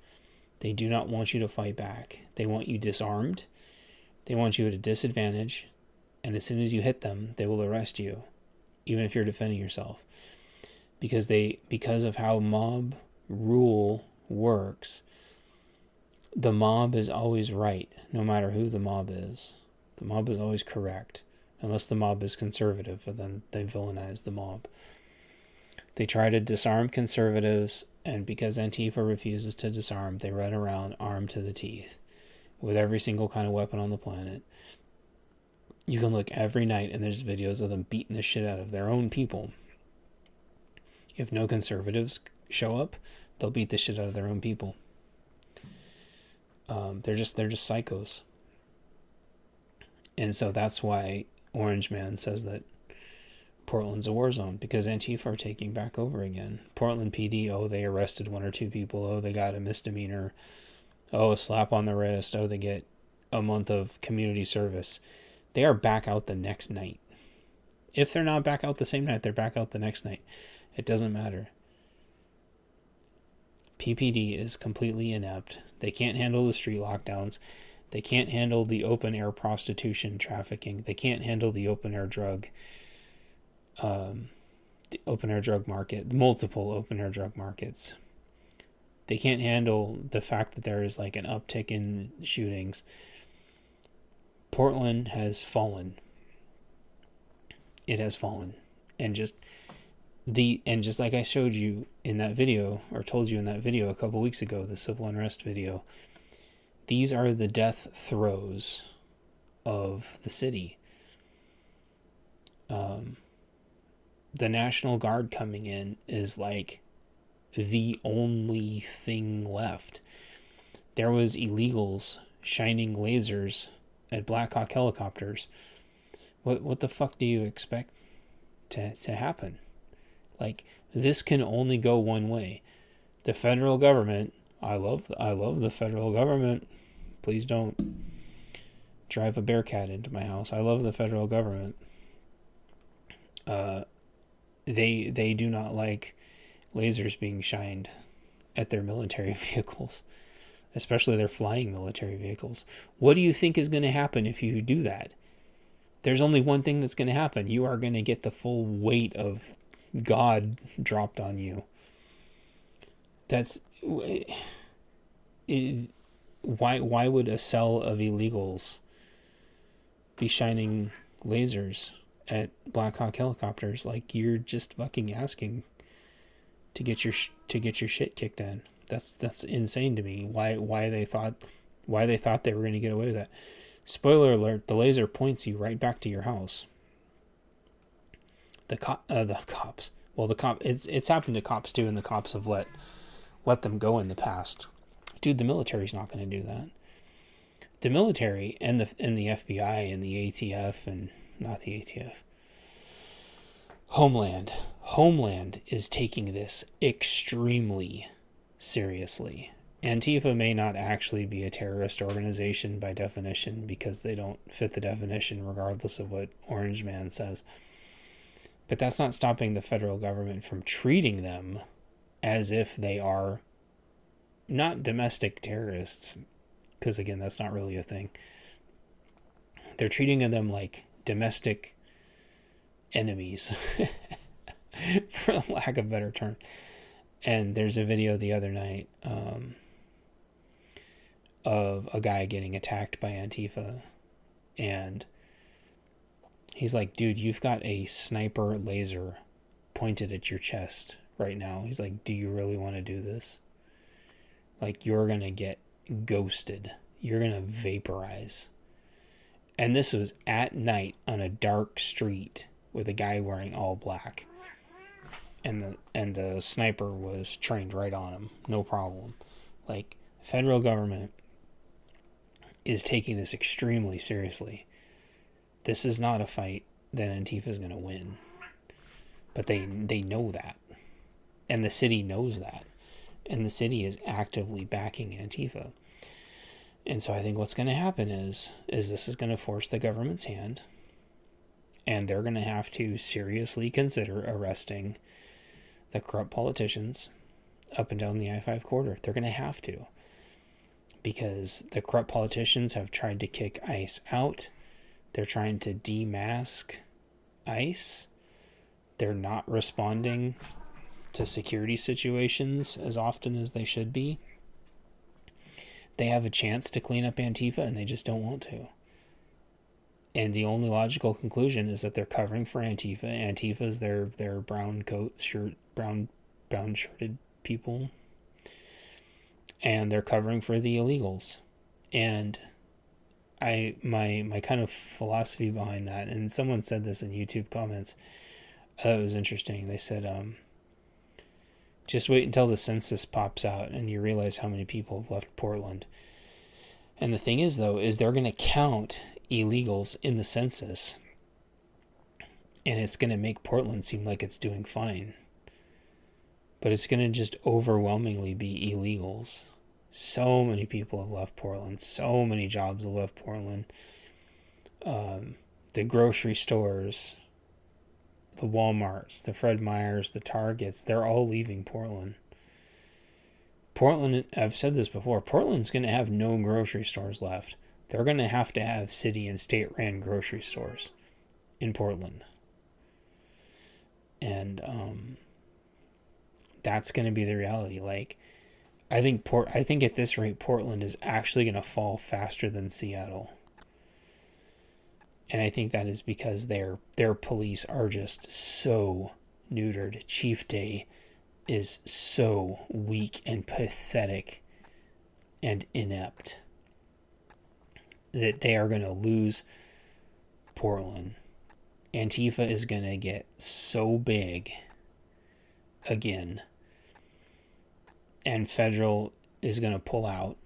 They do not want you to fight back. They want you disarmed. They want you at a disadvantage. And as soon as you hit them, they will arrest you, even if you're defending yourself. Because of how mob rule works, the mob is always right, no matter who the mob is. The mob is always correct, unless the mob is conservative, and then they villainize the mob. They try to disarm conservatives, and because Antifa refuses to disarm, they run around armed to the teeth with every single kind of weapon on the planet. You can look every night and there's videos of them beating the shit out of their own people. If no conservatives show up, they'll beat the shit out of their own people. They're just psychos. And so that's why Orange Man says that Portland's a war zone, because Antifa are taking back over again. Portland PD, oh, they arrested 1 or 2 people. Oh, they got a misdemeanor. Oh, a slap on the wrist. Oh, they get a month of community service. They are back out the next night. If they're not back out the same night, they're back out the next night. It doesn't matter. PPD is completely inept. They can't handle the street lockdowns. They can't handle the open air prostitution trafficking. They can't handle the open air drug market, multiple open air drug markets. They can't handle the fact that there is like an uptick in shootings. Portland has fallen. It has fallen. And just like I showed you in that video, or told you in that video a couple weeks ago, the civil unrest video, these are the death throes of the city. The National Guard coming in is like the only thing left. There was illegals shining lasers at Black Hawk helicopters. What the fuck do you expect to happen? Like, this can only go one way. The federal government, I love the federal government. Please don't drive a Bearcat into my house. I love the federal government. They do not like lasers being shined at their military vehicles, especially their flying military vehicles. What do you think is going to happen if you do that? There's only one thing that's going to happen. You are going to get the full weight of God dropped on you. That's it, why would a cell of illegals be shining lasers at Black Hawk helicopters? Like, you're just fucking asking to get your shit kicked in. That's insane to me. Why they thought they were going to get away with that. Spoiler alert: the laser points you right back to your house. The cops. Well, it's happened to cops too, and the cops have let them go in the past. Dude, the military's not going to do that. The military and the FBI and the ATF, and not the ATF. Homeland is taking this extremely seriously. Antifa may not actually be a terrorist organization by definition, because they don't fit the definition regardless of what Orange Man says. But that's not stopping the federal government from treating them as if they are not domestic terrorists, because again, that's not really a thing. They're treating them like domestic enemies, for lack of a better term. And there's a video the other night of a guy getting attacked by Antifa, and he's like, dude, you've got a sniper laser pointed at your chest right now. He's like, do you really want to do this? Like, you're going to get ghosted. You're going to vaporize. And this was at night on a dark street with a guy wearing all black. And the sniper was trained right on him. No problem. Like, the federal government is taking this extremely seriously. This is not a fight that Antifa is going to win. But they know that. And the city knows that. And the city is actively backing Antifa. And so I think what's going to happen is this is going to force the government's hand. And they're going to have to seriously consider arresting the corrupt politicians up and down the I-5 corridor. They're going to have to. Because the corrupt politicians have tried to kick ICE out. They're trying to demask ICE. They're not responding to security situations as often as they should be. They have a chance to clean up Antifa, and they just don't want to. And the only logical conclusion is that they're covering for Antifa. Antifa's their brown coat shirt, brown shirted people. And they're covering for the illegals. And my kind of philosophy behind that, and someone said this in YouTube comments, I thought it was interesting. They said, just wait until the census pops out and you realize how many people have left Portland. And the thing is, though, is they're going to count illegals in the census, and it's going to make Portland seem like it's doing fine. But it's going to just overwhelmingly be illegals. So many people have left Portland. So many jobs have left Portland. The grocery stores, the Walmarts, the Fred Meyers, the Targets, they're all leaving Portland. Portland, I've said this before, Portland's going to have no grocery stores left. They're going to have city and state-ran grocery stores in Portland. And that's going to be the reality. Like, I think at this rate, Portland is actually going to fall faster than Seattle. And I think that is because their police are just so neutered. Chief Day is so weak and pathetic and inept that they are going to lose Portland. Antifa is going to get so big again, and federal is going to pull out,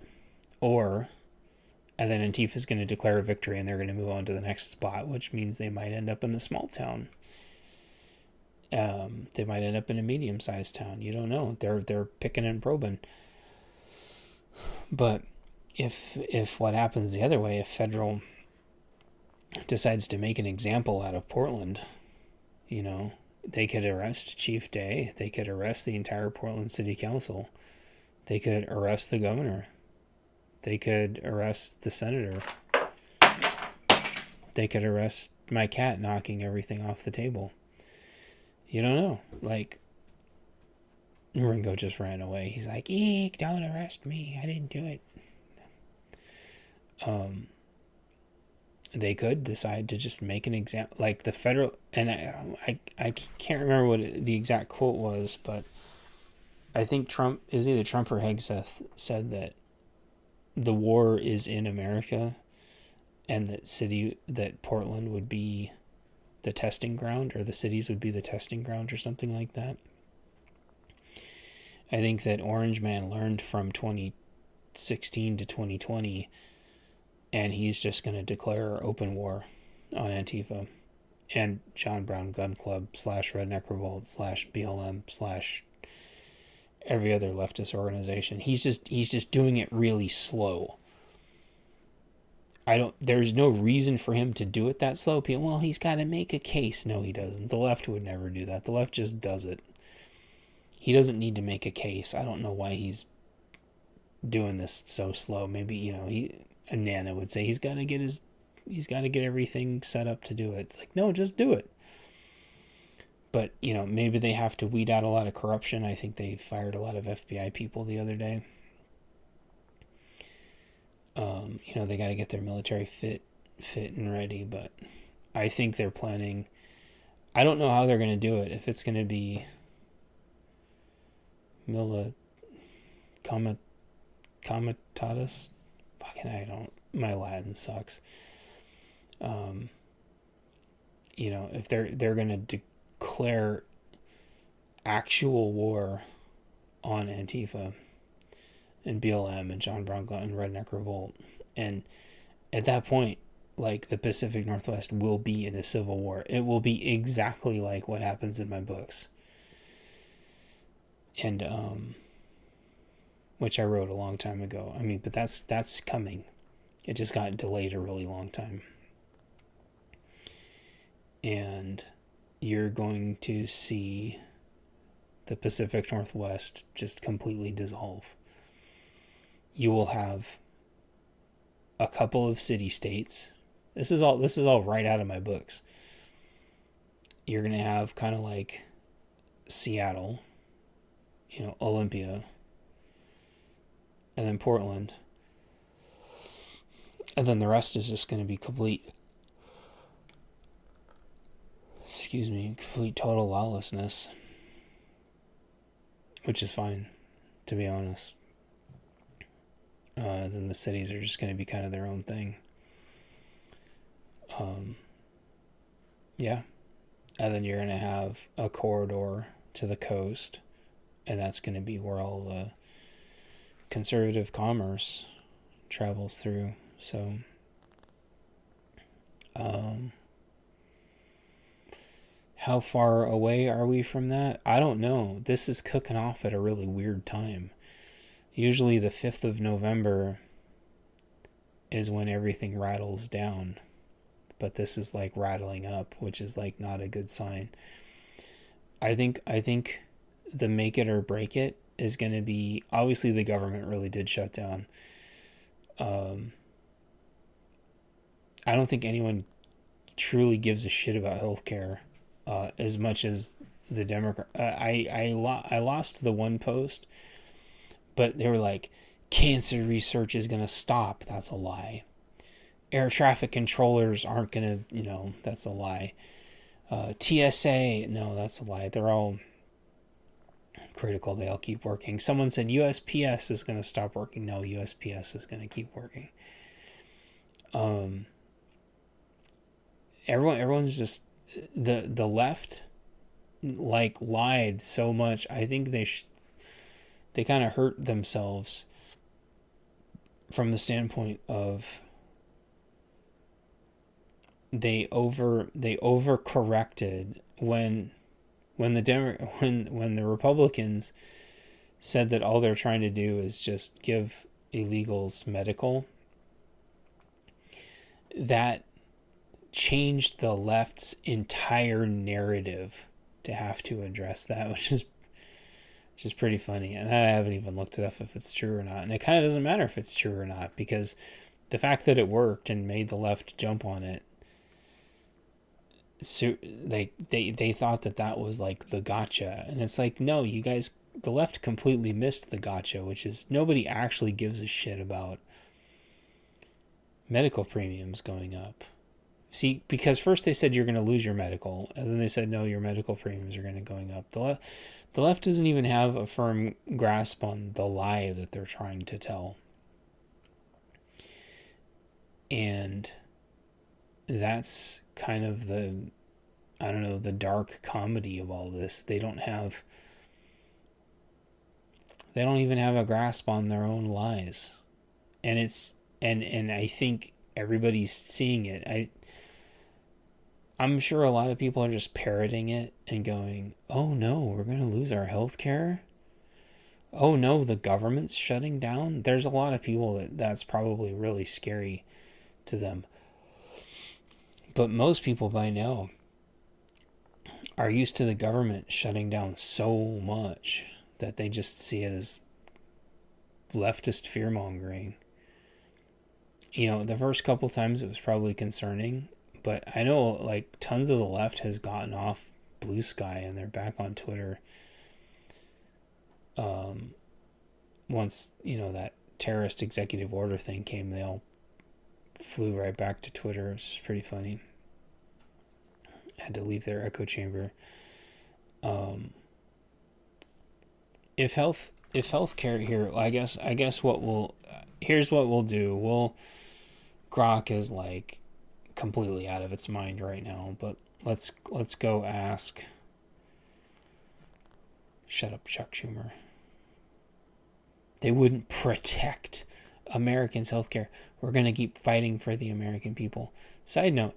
and then Antifa is going to declare a victory and they're going to move on to the next spot, which means they might end up in a small town. They might end up in a medium-sized town. You don't know. They're picking and probing. But if what happens the other way, if federal decides to make an example out of Portland, they could arrest Chief Day. They could arrest the entire Portland City Council They could arrest the governor. They could arrest the senator. They could arrest my cat knocking everything off the table. You don't know. Like, Ringo just ran away. He's like, eek, don't arrest me. I didn't do it. They could decide to just make an example. Like the federal, and I can't remember what the exact quote was, but I think Trump, it was either Trump or Hegseth, said that the war is in America, and that Portland would be the testing ground, or the cities would be the testing ground, or something like that. I think that Orange Man learned from 2016 to 2020, and he's just going to declare open war on Antifa and John Brown Gun Club / Redneck Revolt / BLM / every other leftist organization. He's just doing it really slow. There's no reason for him to do it that slow. People, well, he's got to make a case. No, he doesn't. The left would never do that. The left just does it. He doesn't need to make a case. I don't know why he's doing this so slow. Maybe, Nana would say he's got to get everything set up to do it. It's like, no, just do it. But, maybe they have to weed out a lot of corruption. I think they fired a lot of FBI people the other day. They got to get their military fit and ready, but I think they're planning. I don't know how they're going to do it. If it's going to be comitatus, my Latin sucks. If they're going to declare actual war on Antifa and BLM and John Brown and Redneck Revolt, and at that point, like, the Pacific Northwest will be in a civil war. It will be exactly like what happens in my books, and which I wrote a long time ago. I mean, but that's coming. It just got delayed a really long time, and you're going to see the Pacific Northwest just completely dissolve. You will have a couple of city-states. This is all right out of my books. You're going to have kind of like Seattle, Olympia, and then Portland. And then the rest is just going to be complete total lawlessness. Which is fine, to be honest. Then the cities are just going to be kind of their own thing. Yeah. And then you're going to have a corridor to the coast, and that's going to be where all the conservative commerce travels through. So, how far away are we from that? I don't know. This is cooking off at a really weird time. Usually the 5th of November is when everything rattles down. But this is like rattling up, which is like not a good sign. I think the make it or break it is going to be, obviously the government really did shut down. I don't think anyone truly gives a shit about healthcare as much as the Democrat. I lost the one post, but they were like, cancer research is going to stop. That's a lie. Air traffic controllers aren't going to, that's a lie. TSA, no, that's a lie. They're all critical. They all keep working. Someone said USPS is going to stop working. No, USPS is going to keep working. Everyone's just, the left lied so much. I think they kind of hurt themselves from the standpoint of they overcorrected when the Republicans said that all they're trying to do is just give illegals medical. That changed the left's entire narrative to have to address that, which is which is pretty funny. And I haven't even looked it up if it's true or not. And it kind of doesn't matter if it's true or not, because the fact that it worked and made the left jump on it, so they thought that was like the gotcha. And it's like, no, you guys, the left completely missed the gotcha, which is nobody actually gives a shit about medical premiums going up. See, because first they said you're going to lose your medical, and then they said, no, your medical premiums are going to going up. The left doesn't even have a firm grasp on the lie that they're trying to tell. And that's kind of the, I don't know, the dark comedy of all this. They don't even have a grasp on their own lies. And it's, and I think everybody's seeing it. I'm sure a lot of people are just parroting it and going, oh no, we're going to lose our health care. Oh no, the government's shutting down. There's a lot of people that's probably really scary to them. But most people by now are used to the government shutting down so much that they just see it as leftist fear-mongering. You know, the first couple times it was probably concerning, but I know like tons of the left has gotten off Blue Sky and they're back on Twitter. Once, you know, that terrorist executive order thing came, they all flew right back to Twitter. It's pretty funny. Had to leave their echo chamber. If healthcare here, I guess here's what we'll do. Grok is like completely out of its mind right now, but let's go ask. Shut up, Chuck Schumer. They wouldn't protect Americans' healthcare. We're going to keep fighting for the American people. Side note,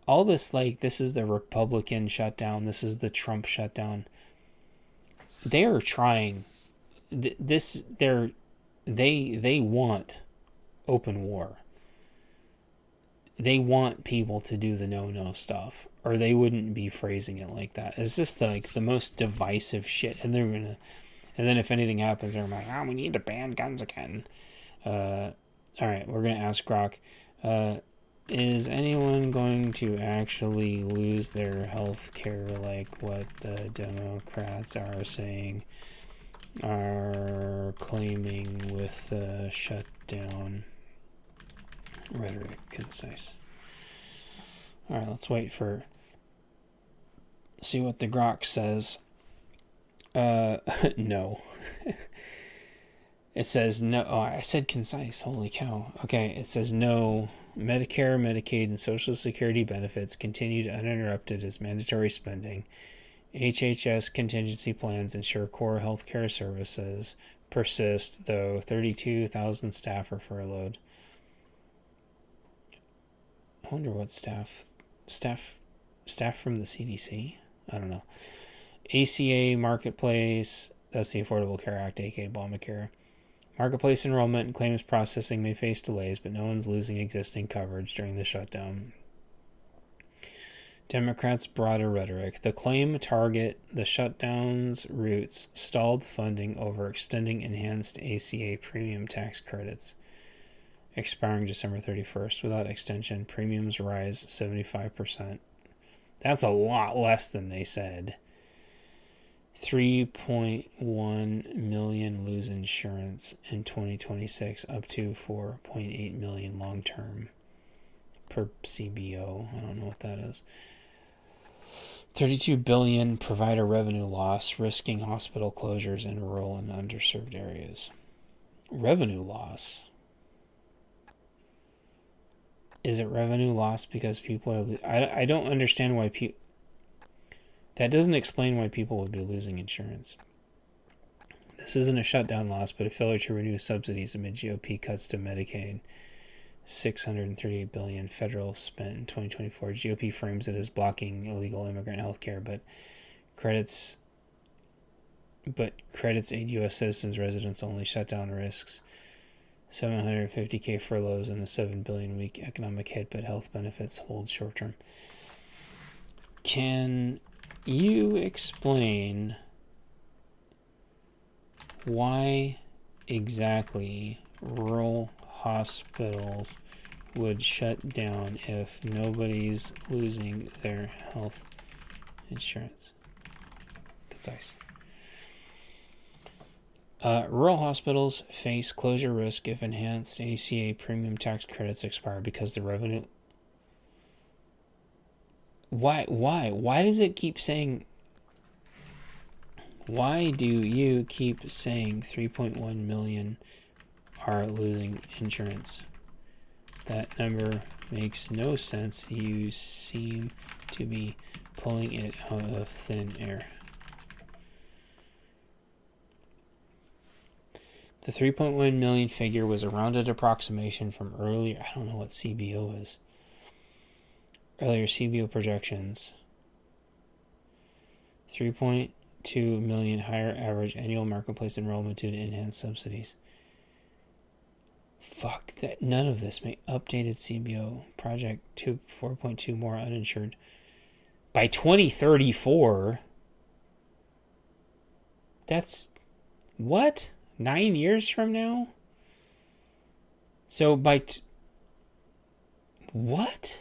all this, like, this is the Republican shutdown, this is the Trump shutdown. They are trying they want open war. They want people to do the no stuff, or they wouldn't be phrasing it like that. It's just like the most divisive shit, and then if anything happens, they're like, we need to ban guns again. All right, we're gonna ask Grok. Is anyone going to actually lose their health care like what the Democrats are claiming with the shutdown rhetoric? Concise. All right, let's see what the Grok says. No. It says no. Oh, I said concise. Holy cow. Okay, it says no. Medicare, Medicaid, and Social Security benefits continued uninterrupted as mandatory spending. HHS contingency plans ensure core healthcare services persist, though 32,000 staff are furloughed. I wonder what staff from the CDC? I don't know. ACA Marketplace, that's the Affordable Care Act, aka Obamacare. Marketplace enrollment and claims processing may face delays, but no one's losing existing coverage during the shutdown. Democrats' broader rhetoric. The claim target the shutdown's roots, stalled funding over extending enhanced ACA premium tax credits, expiring December 31st. Without extension, premiums rise 75%. That's a lot less than they said. 3.1 million lose insurance in 2026, up to 4.8 million long term per CBO. I don't know what that is. 32 billion provider revenue loss, risking hospital closures in rural and underserved areas. Revenue loss. Is it revenue loss because people are... I don't understand why people... That doesn't explain why people would be losing insurance. This isn't a shutdown loss, but a failure to renew subsidies amid GOP cuts to Medicaid. $638 billion federal spent in 2024. GOP frames it as blocking illegal immigrant health care, but credits aid U.S. citizens, residents only. Shutdown risks $750K furloughs and a $7 billion week economic hit, but health benefits hold short term. Can you explain why exactly rural hospitals would shut down if nobody's losing their health insurance. Concise. Rural hospitals face closure risk if enhanced ACA premium tax credits expire because the revenue... Why does it keep saying... Why do you keep saying 3.1 million are losing insurance? That number makes no sense. You seem to be pulling it out of thin air. The 3.1 million figure was a rounded approximation from earlier... I don't know what CBO is. Earlier CBO projections. 3.2 million higher average annual marketplace enrollment due to enhanced subsidies. Fuck that! None of this may updated CBO project 4.2 more uninsured by 2034. That's what? 9 years from now? So by what?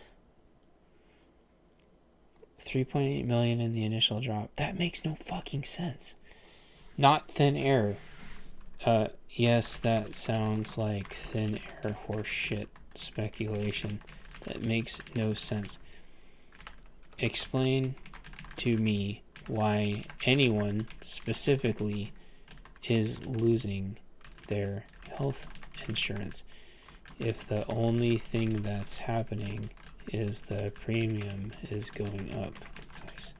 3.8 million in the initial drop. That makes no fucking sense. Not thin air. Yes, that sounds like thin air horse shit speculation. That makes no sense. Explain to me why anyone specifically is losing their health insurance if the only thing that's happening is the premium is going up. Concise.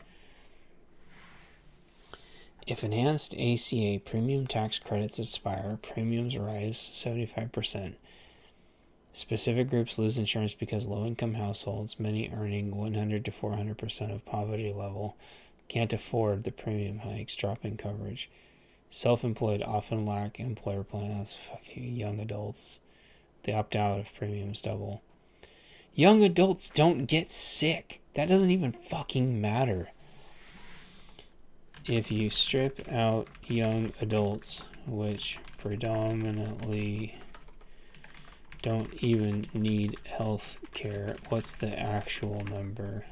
If enhanced ACA premium tax credits expire, premiums rise 75%. Specific groups lose insurance because low-income households, many earning 100 to 400% of poverty level, can't afford the premium hikes, dropping coverage. Self-employed often lack employer plans. Fuck you, young adults. They opt out if premiums double. Young adults don't get sick. That doesn't even fucking matter. If you strip out young adults, which predominantly don't even need health care, what's the actual number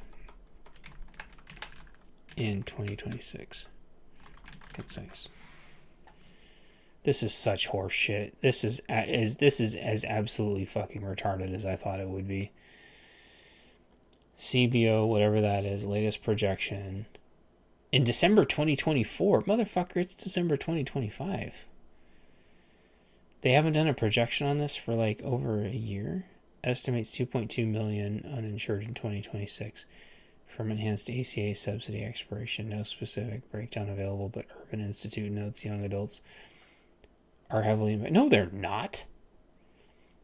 in 2026? Concise. This is such horse shit. This is as absolutely fucking retarded as I thought it would be. CBO, whatever that is, latest projection. In December 2024. Motherfucker, it's December 2025. They haven't done a projection on this for like over a year. Estimates 2.2 million uninsured in 2026 from enhanced ACA subsidy expiration. No specific breakdown available, but Urban Institute notes young adults are heavily impacted. No, they're not.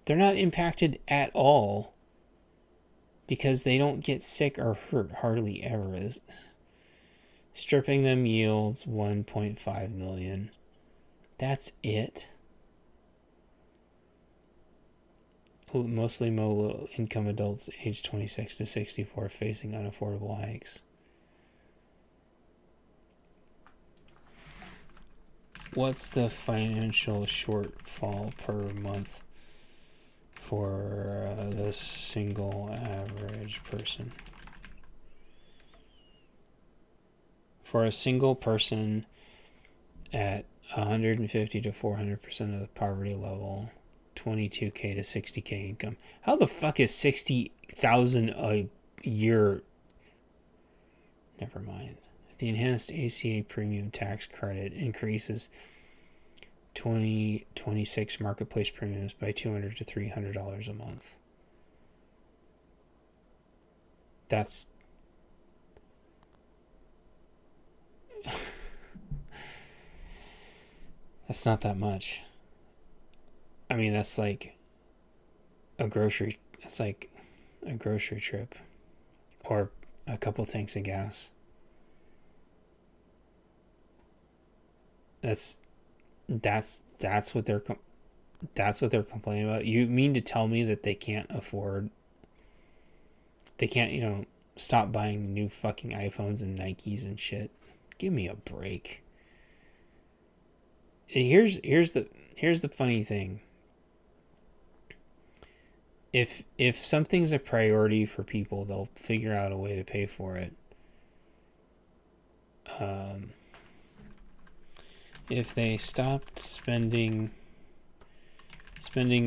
They're not impacted at all because they don't get sick or hurt hardly ever. Stripping them yields 1.5 million. That's it. Mostly low income adults aged 26 to 64 facing unaffordable hikes. What's the financial shortfall per month for the single average person? For a single person at 150 to 400% of the poverty level, 22k to 60k income. How the fuck is 60,000 a year? Never mind. The enhanced ACA premium tax credit increases 2026 marketplace premiums by $200 to $300 a month. That's not that much. I mean, that's like a grocery trip or a couple tanks of gas. That's what they're complaining about. You mean to tell me that they can't, stop buying new fucking iPhones and Nikes and shit? Give me a break. here's the funny thing. If something's a priority for people, they'll figure out a way to pay for it. If they stopped spending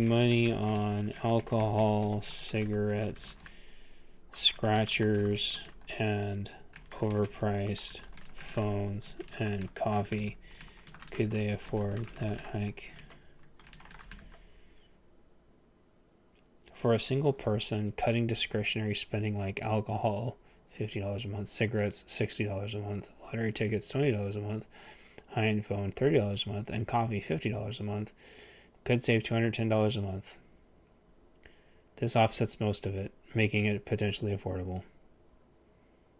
money on alcohol, cigarettes, scratchers, and overpriced phones and coffee, could they afford that hike? For a single person, cutting discretionary spending like alcohol, $50 a month, cigarettes, $60 a month, lottery tickets, $20 a month, high-end phone, $30 a month, and coffee, $50 a month, could save $210 a month. This offsets most of it, making it potentially affordable.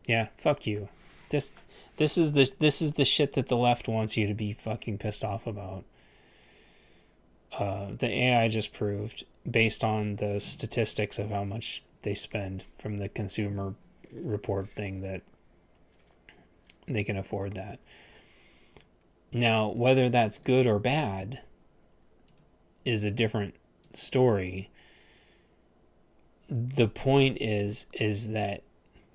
Yeah, fuck you. This is the shit that the left wants you to be fucking pissed off about. The AI just proved, based on the statistics of how much they spend from the consumer report thing, that they can afford that. Now, whether that's good or bad is a different story. The point is that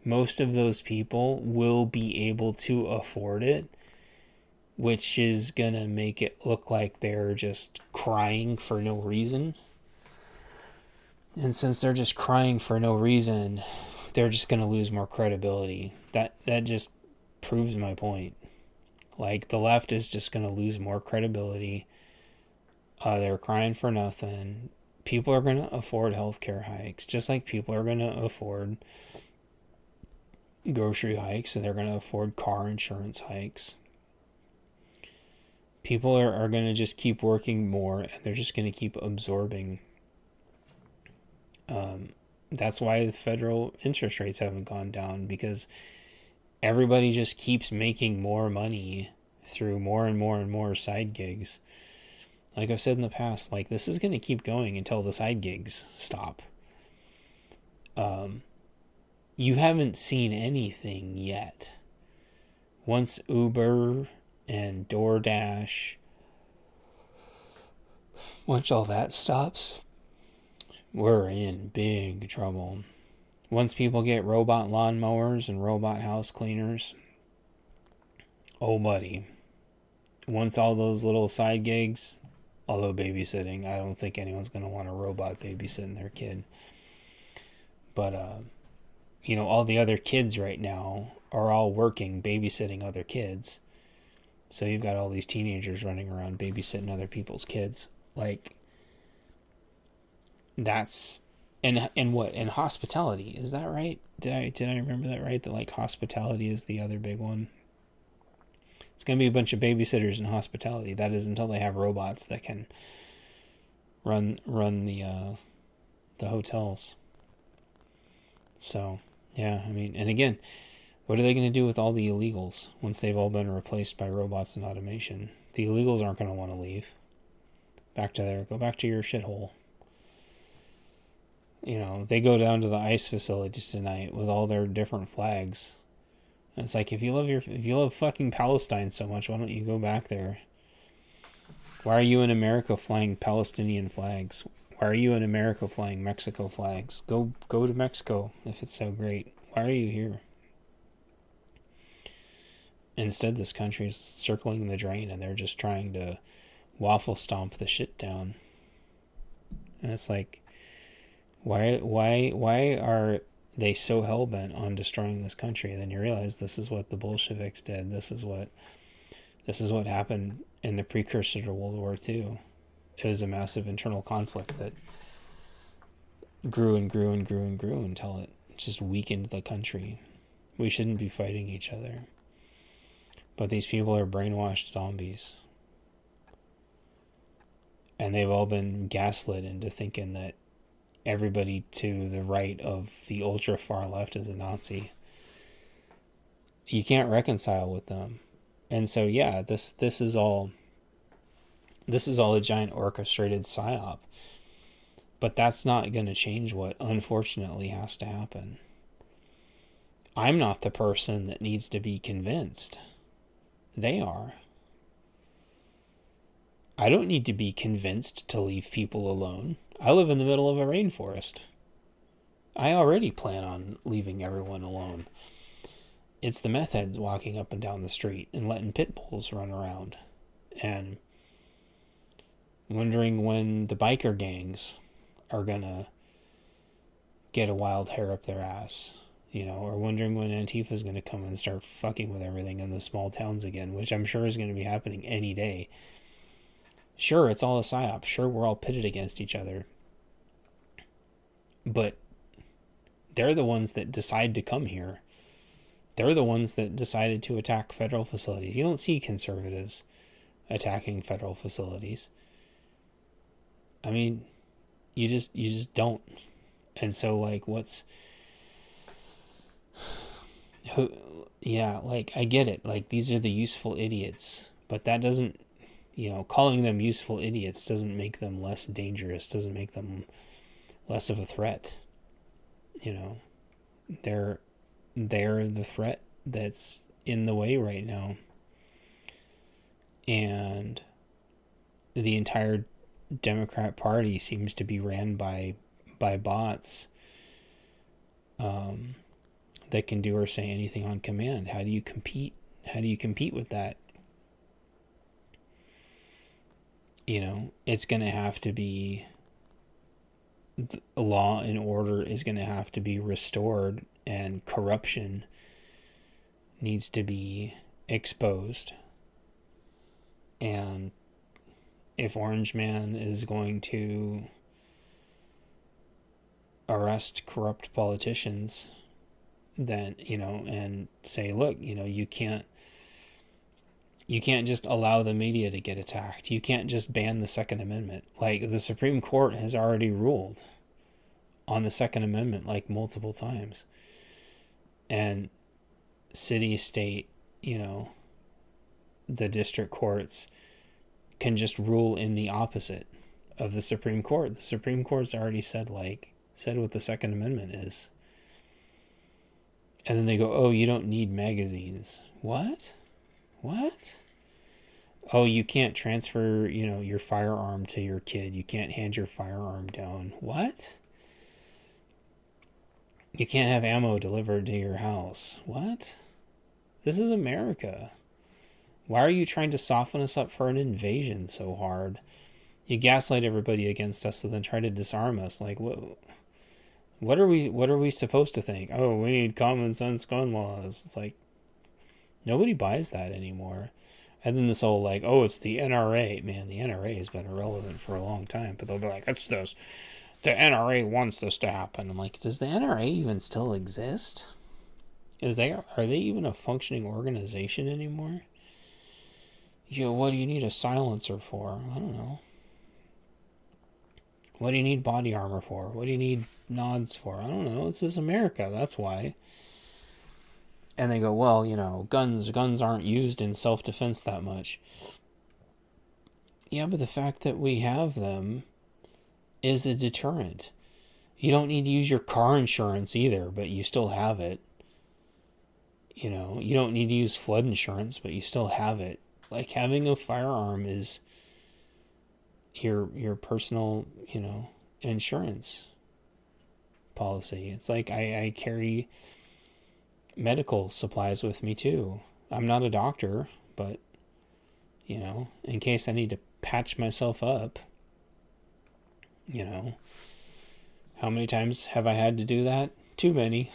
most of those people will be able to afford it, which is going to make it look like they're just crying for no reason. And since they're just crying for no reason, they're just going to lose more credibility. That just proves my point. Like, the left is just going to lose more credibility. They're crying for nothing. People are going to afford healthcare hikes, just like people are going to afford grocery hikes, and they're going to afford car insurance hikes. People are going to just keep working more, and they're just going to keep absorbing. That's why the federal interest rates haven't gone down, because everybody just keeps making more money through more and more and more side gigs. Like I've said in the past, like, this is going to keep going until the side gigs stop. You haven't seen anything yet. Once Uber and DoorDash, once all that stops, we're in big trouble. Once people get robot lawnmowers and robot house cleaners, oh buddy. Once all those little side gigs, although babysitting, I don't think anyone's going to want a robot babysitting their kid. But, all the other kids right now are all working, babysitting other kids. So you've got all these teenagers running around babysitting other people's kids. Like, that's... And what? And hospitality, is that right? Did I remember that right? That, like, hospitality is the other big one. It's going to be a bunch of babysitters in hospitality. That is, until they have robots that can run the hotels. So, yeah, I mean, and again, what are they going to do with all the illegals once they've all been replaced by robots and automation? The illegals aren't going to want to leave. Go back to your shithole. They go down to the ICE facilities tonight with all their different flags. And it's like, if you love fucking Palestine so much, why don't you go back there? Why are you in America flying Palestinian flags? Why are you in America flying Mexico flags? Go to Mexico if it's so great. Why are you here? Instead, this country is circling the drain, and they're just trying to waffle stomp the shit down. And it's like, why are they so hell-bent on destroying this country? And then you realize this is what the Bolsheviks did. This is what happened in the precursor to World War II. It was a massive internal conflict that grew and grew and grew and grew until it just weakened the country. We shouldn't be fighting each other. But these people are brainwashed zombies. And they've all been gaslit into thinking that everybody to the right of the ultra far left is a Nazi. You can't reconcile with them. And so, yeah, this is all a giant orchestrated psyop. But that's not going to change what unfortunately has to happen. I'm not the person that needs to be convinced. They are. I don't need to be convinced to leave people alone. I live in the middle of a rainforest. I already plan on leaving everyone alone. It's the meth heads walking up and down the street and letting pit bulls run around. And wondering when the biker gangs are gonna get a wild hair up their ass, or wondering when Antifa's gonna come and start fucking with everything in the small towns again, which I'm sure is gonna be happening any day. Sure, it's all a psyop. Sure, we're all pitted against each other. But they're the ones that decide to come here. They're the ones that decided to attack federal facilities. You don't see conservatives attacking federal facilities. I mean, you just don't. And so, like, I get it. Like, these are the useful idiots. But that doesn't, calling them useful idiots doesn't make them less dangerous, doesn't make them less of a threat. They're the threat that's in the way right now. And the entire Democrat Party seems to be ran by bots that can do or say anything on command. How do you compete? How do you compete with that? It's going to have to be, law and order is going to have to be restored, and corruption needs to be exposed. And if Orange Man is going to arrest corrupt politicians, then, and say, look, you can't just allow the media to get attacked. You can't just ban the Second Amendment. Like, the Supreme Court has already ruled on the Second Amendment, like, multiple times. And city, state, the district courts can just rule in the opposite of the Supreme Court. The Supreme Court's already said what the Second Amendment is. And then they go, oh, you don't need magazines. What? Oh, you can't transfer, your firearm to your kid. You can't hand your firearm down. What? You can't have ammo delivered to your house. What? This is America. Why are you trying to soften us up for an invasion so hard? You gaslight everybody against us and then try to disarm us. Like, what are we supposed to think? Oh, we need common sense gun laws. It's like, nobody buys that anymore. And then this whole, like, oh, it's the NRA. Man, the NRA has been irrelevant for a long time. But they'll be like, it's this. The NRA wants this to happen. I'm like, does the NRA even still exist? Are they even a functioning organization anymore? What do you need a silencer for? I don't know. What do you need body armor for? What do you need nods for? I don't know. This is America. That's why. And they go, well, guns aren't used in self-defense that much. Yeah, but the fact that we have them is a deterrent. You don't need to use your car insurance either, but you still have it. You don't need to use flood insurance, but you still have it. Like, having a firearm is your personal, insurance policy. It's like I carry medical supplies with me too. I'm not a doctor, but, in case I need to patch myself up, how many times have I had to do that? Too many.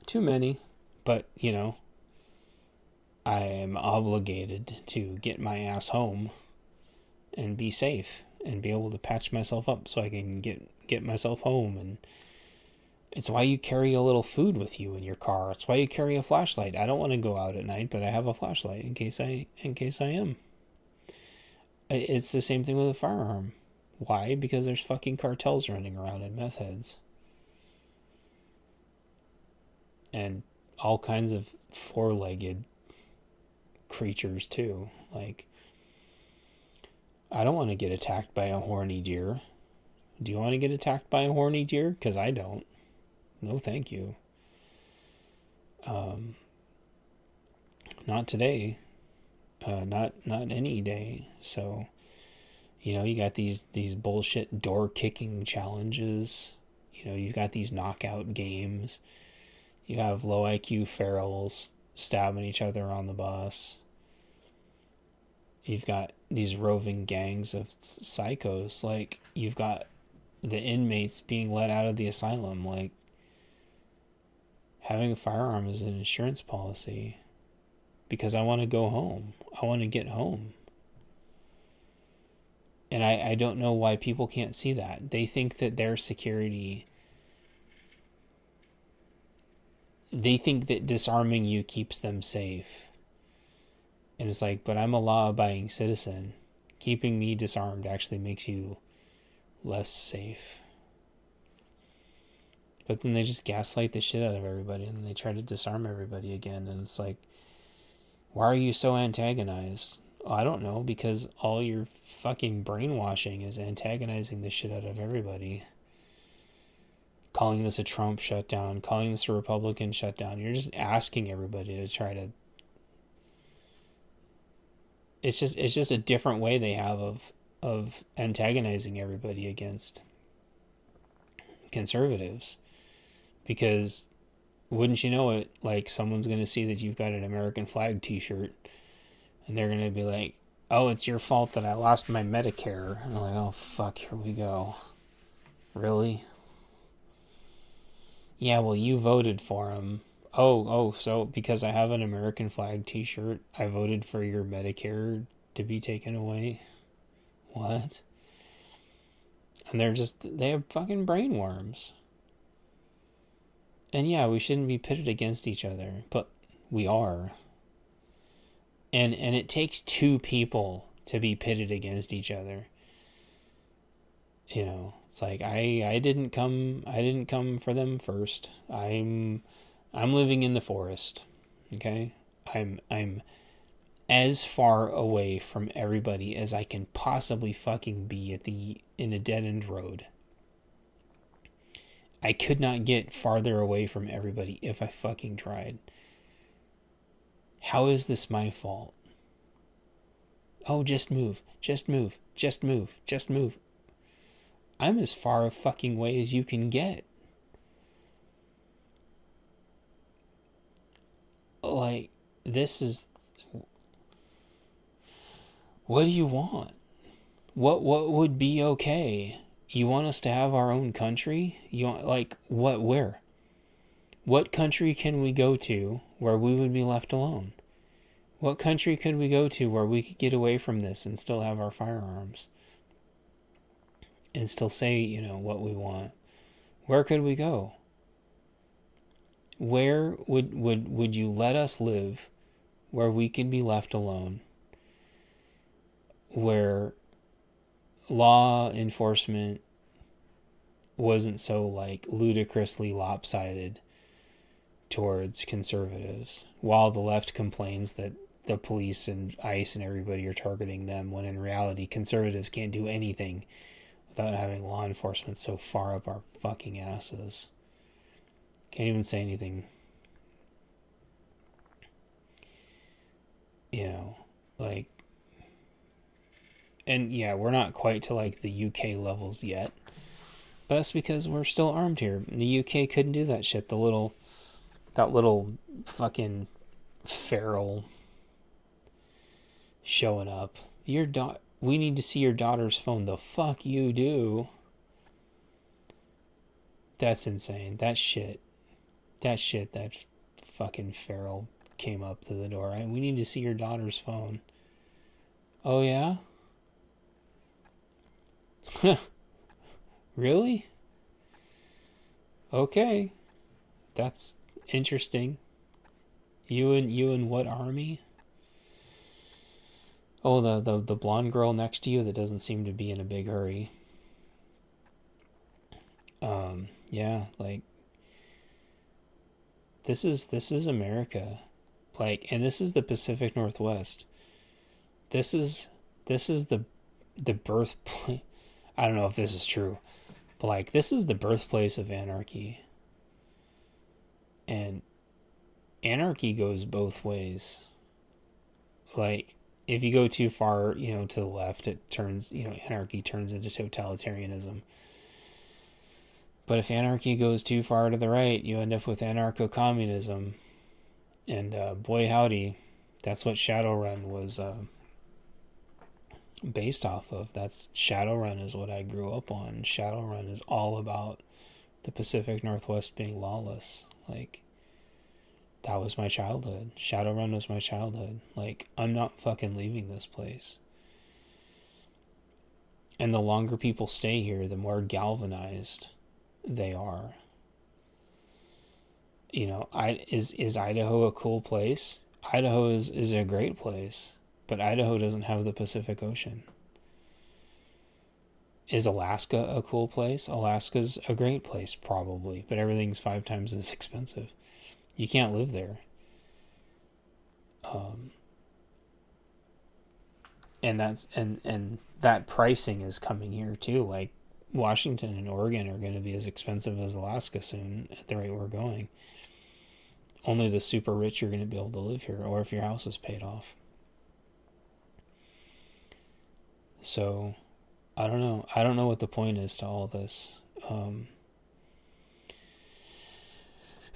Too many. But, I am obligated to get my ass home and be safe and be able to patch myself up so I can get myself home. And it's why you carry a little food with you in your car. It's why you carry a flashlight. I don't want to go out at night, but I have a flashlight in case I am. It's the same thing with a firearm. Why? Because there's fucking cartels running around and meth heads. And all kinds of four-legged creatures too. Like, I don't want to get attacked by a horny deer. Do you want to get attacked by a horny deer? Because I don't. No, thank you. Not today. Not any day. So, you got these bullshit door kicking challenges. You've got these knockout games. You have low IQ ferals stabbing each other on the bus. You've got these roving gangs of psychos. Like, you've got the inmates being let out of the asylum. Like, having a firearm is an insurance policy because I want to go home. I want to get home. And I don't know why people can't see that. They think that their security, they think that disarming you keeps them safe. And it's like, but I'm a law-abiding citizen. Keeping me disarmed actually makes you less safe. But then they just gaslight the shit out of everybody, and they try to disarm everybody again. And it's like, why are you so antagonized? Well, I don't know, because all your fucking brainwashing is antagonizing the shit out of everybody. Calling this a Trump shutdown, calling this a Republican shutdown. You're just asking everybody to try to... It's just a different way they have of antagonizing everybody against conservatives. Because wouldn't you know it, like, someone's going to see that you've got an American flag t-shirt, and they're going to be like, oh, it's your fault that I lost my Medicare. And I'm like, oh, fuck, here we go. Really? Yeah, well, you voted for him. Oh, so because I have an American flag t-shirt, I voted for your Medicare to be taken away? What? And they have fucking brain worms. And yeah, we shouldn't be pitted against each other, but we are. And it takes two people to be pitted against each other. It's like I didn't come for them first. I'm living in the forest. Okay? I'm as far away from everybody as I can possibly fucking be in a dead-end road. I could not get farther away from everybody if I fucking tried. How is this my fault? Oh, just move. Just move. Just move. Just move. I'm as far a fucking way as you can get. Like, this is... What do you want? What would be okay? You want us to have our own country? You want, like, what, where? What country can we go to where we would be left alone? What country could we go to where we could get away from this and still have our firearms? And still say, what we want? Where could we go? Where would you let us live where we could be left alone? Where law enforcement wasn't so, like, ludicrously lopsided towards conservatives, while the left complains that the police and ICE and everybody are targeting them, when in reality conservatives can't do anything without having law enforcement so far up our fucking asses. Can't even say anything. Like, and yeah, we're not quite to, like, the UK levels yet, but that's because we're still armed here. The UK couldn't do that shit. That little fucking feral showing up. We need to see your daughter's phone. The fuck you do? That's insane. That fucking feral came up to the door. We need to see your daughter's phone. Oh yeah? Really? Okay. That's interesting. You in what army? Oh, the blonde girl next to you that doesn't seem to be in a big hurry. Yeah, like, this is America. Like, and this is the Pacific Northwest. This is the birthplace. I don't know if this is true, but, like, this is the birthplace of anarchy. And anarchy goes both ways. Like, if you go too far, to the left, it turns, anarchy turns into totalitarianism. But if anarchy goes too far to the right, you end up with anarcho-communism. And boy howdy, that's what Shadowrun was based off of. Shadowrun is what I grew up on. Shadowrun is all about the Pacific Northwest being lawless. Like, that was my childhood. Shadowrun was my childhood. Like, I'm not fucking leaving this place. And the longer people stay here, the more galvanized they are. Is Idaho a cool place? Idaho is a great place, but Idaho doesn't have the Pacific Ocean. Is Alaska a cool place? Alaska's a great place, probably, but everything's 5 times as expensive. You can't live there. And that pricing is coming here too. Like, Washington and Oregon are going to be as expensive as Alaska soon at the rate we're going. Only the super rich are going to be able to live here, or if your house is paid off. So, I don't know. I don't know what the point is to all this.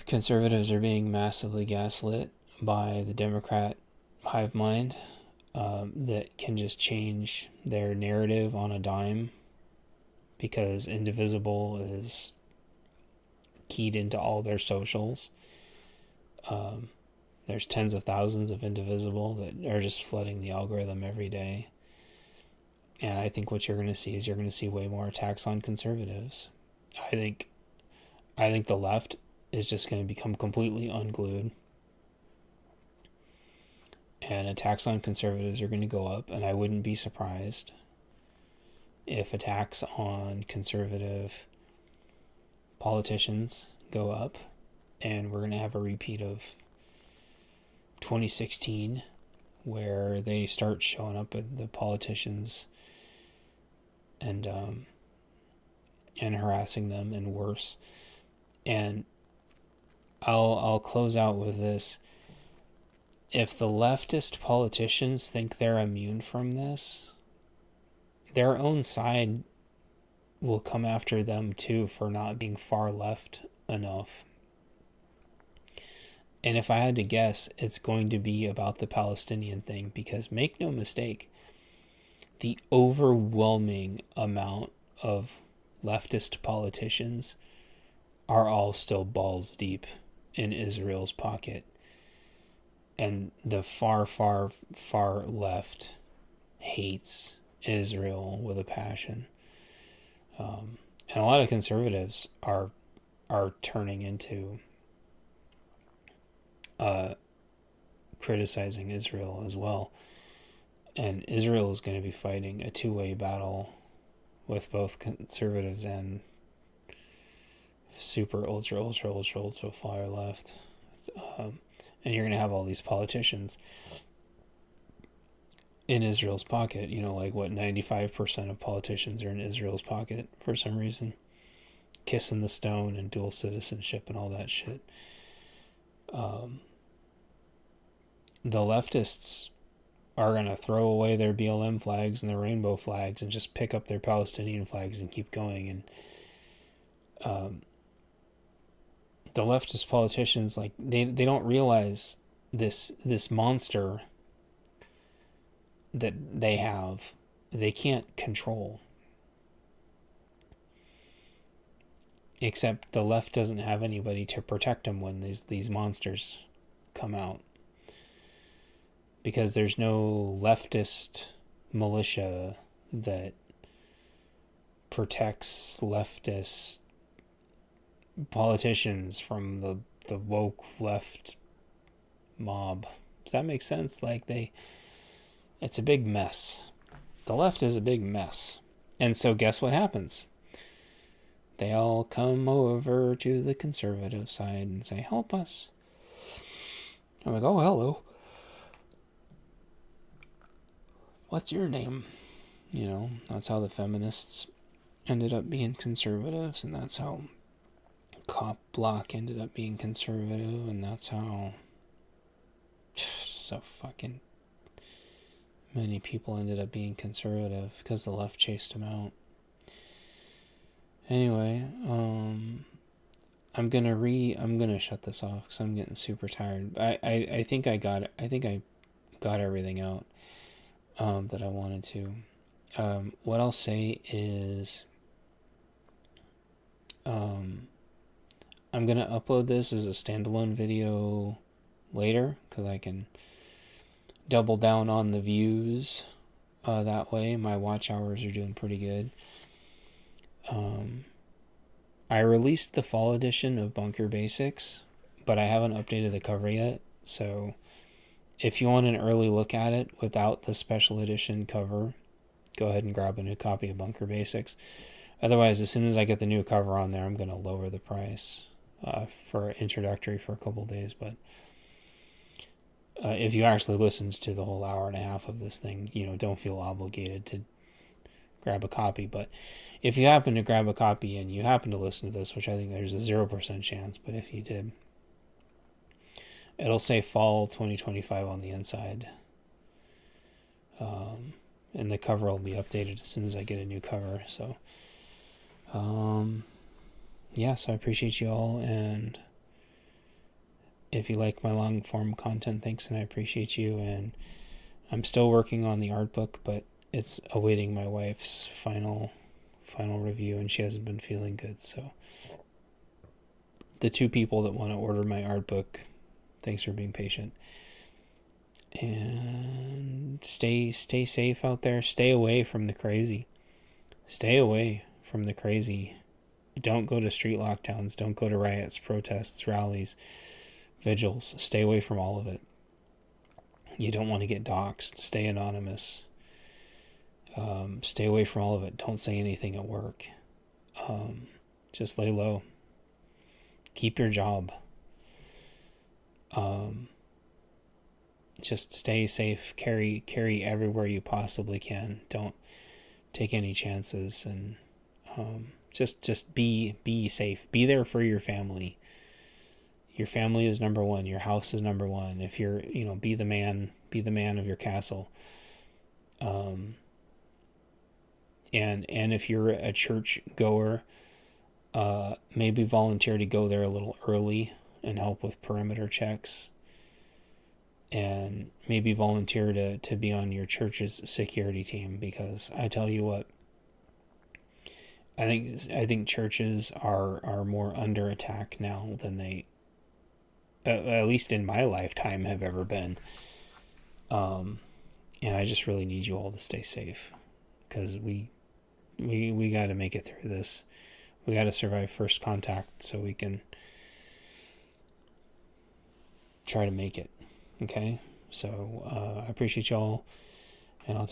Conservatives are being massively gaslit by the Democrat hive mind that can just change their narrative on a dime, because Indivisible is keyed into all their socials. There's tens of thousands of Indivisible that are just flooding the algorithm every day. And I think what you're going to see is way more attacks on conservatives. I think the left is just going to become completely unglued. And attacks on conservatives are going to go up, and I wouldn't be surprised if attacks on conservative politicians go up, and we're going to have a repeat of 2016, where they start showing up at the politicians and harassing them, and worse. And I'll close out with this. If the leftist politicians think they're immune from this, their own side will come after them too for not being far left enough. And if I had to guess, it's going to be about the Palestinian thing, because make no mistake, the overwhelming amount of leftist politicians are all still balls deep in Israel's pocket. And the far, far, far left hates Israel with a passion. And a lot of conservatives are turning into criticizing Israel as well. And Israel is going to be fighting a two-way battle with both conservatives and super ultra far left. And you're going to have all these politicians in Israel's pocket. 95% of politicians are in Israel's pocket for some reason. Kissing the stone and dual citizenship and all that shit. The leftists are going to throw away their BLM flags and their rainbow flags and just pick up their Palestinian flags and keep going. And the leftist politicians, they don't realize this monster that they have, they can't control. Except the left doesn't have anybody to protect them when these monsters come out. Because there's no leftist militia that protects leftist politicians from the woke left mob. Does that make sense? It's a big mess. The left is a big mess. And so guess what happens? They all come over to the conservative side and say, help us. I'm like, oh, hello. What's your name? That's how the feminists ended up being conservatives, and that's how Cop Block ended up being conservative, and that's how so fucking many people ended up being conservative because the left chased them out. Anyway, I'm gonna shut this off because I'm getting super tired. I think I got everything out that I wanted to. What I'll say is, I'm gonna upload this as a standalone video later because I can double down on the views that way. My watch hours are doing pretty good. I released the fall edition of Bunker Basics, but I haven't updated the cover yet. So if you want an early look at it without the special edition cover, go ahead and grab a new copy of Bunker Basics. Otherwise, as soon as I get the new cover on there, I'm going to lower the price for introductory for a couple days. But if you actually listened to the whole hour and a half of this thing, don't feel obligated to grab a copy. But if you happen to grab a copy and you happen to listen to this, which I think there's a 0% chance, but if you did, it'll say fall 2025 on the inside. And the cover will be updated as soon as I get a new cover. So, so I appreciate you all. And if you like my long form content, thanks, and I appreciate you. And I'm still working on the art book, but it's awaiting my wife's final review, and she hasn't been feeling good. So the 2 people that want to order my art book, thanks for being patient. And stay safe out there. Stay away from the crazy. Stay away from the crazy. Don't go to street lockdowns. Don't go to riots, protests, rallies, vigils. Stay away from all of it. You don't want to get doxxed. Stay anonymous. Stay away from all of it. Don't say anything at work. Just lay low. Keep your job. Just stay safe. Carry everywhere you possibly can. Don't take any chances, and just be safe. Be there for your family. Your family is number one. Your house is number one. If you're, be the man of your castle. And if you're a church goer, maybe volunteer to go there a little early and help with perimeter checks. And maybe volunteer to be on your church's security team, because I tell you what, I think churches are more under attack now than they, at least in my lifetime, have ever been. And I just really need you all to stay safe, because we got to make it through this. We got to survive first contact so we can try to make it. Okay, so I appreciate y'all, and I'll talk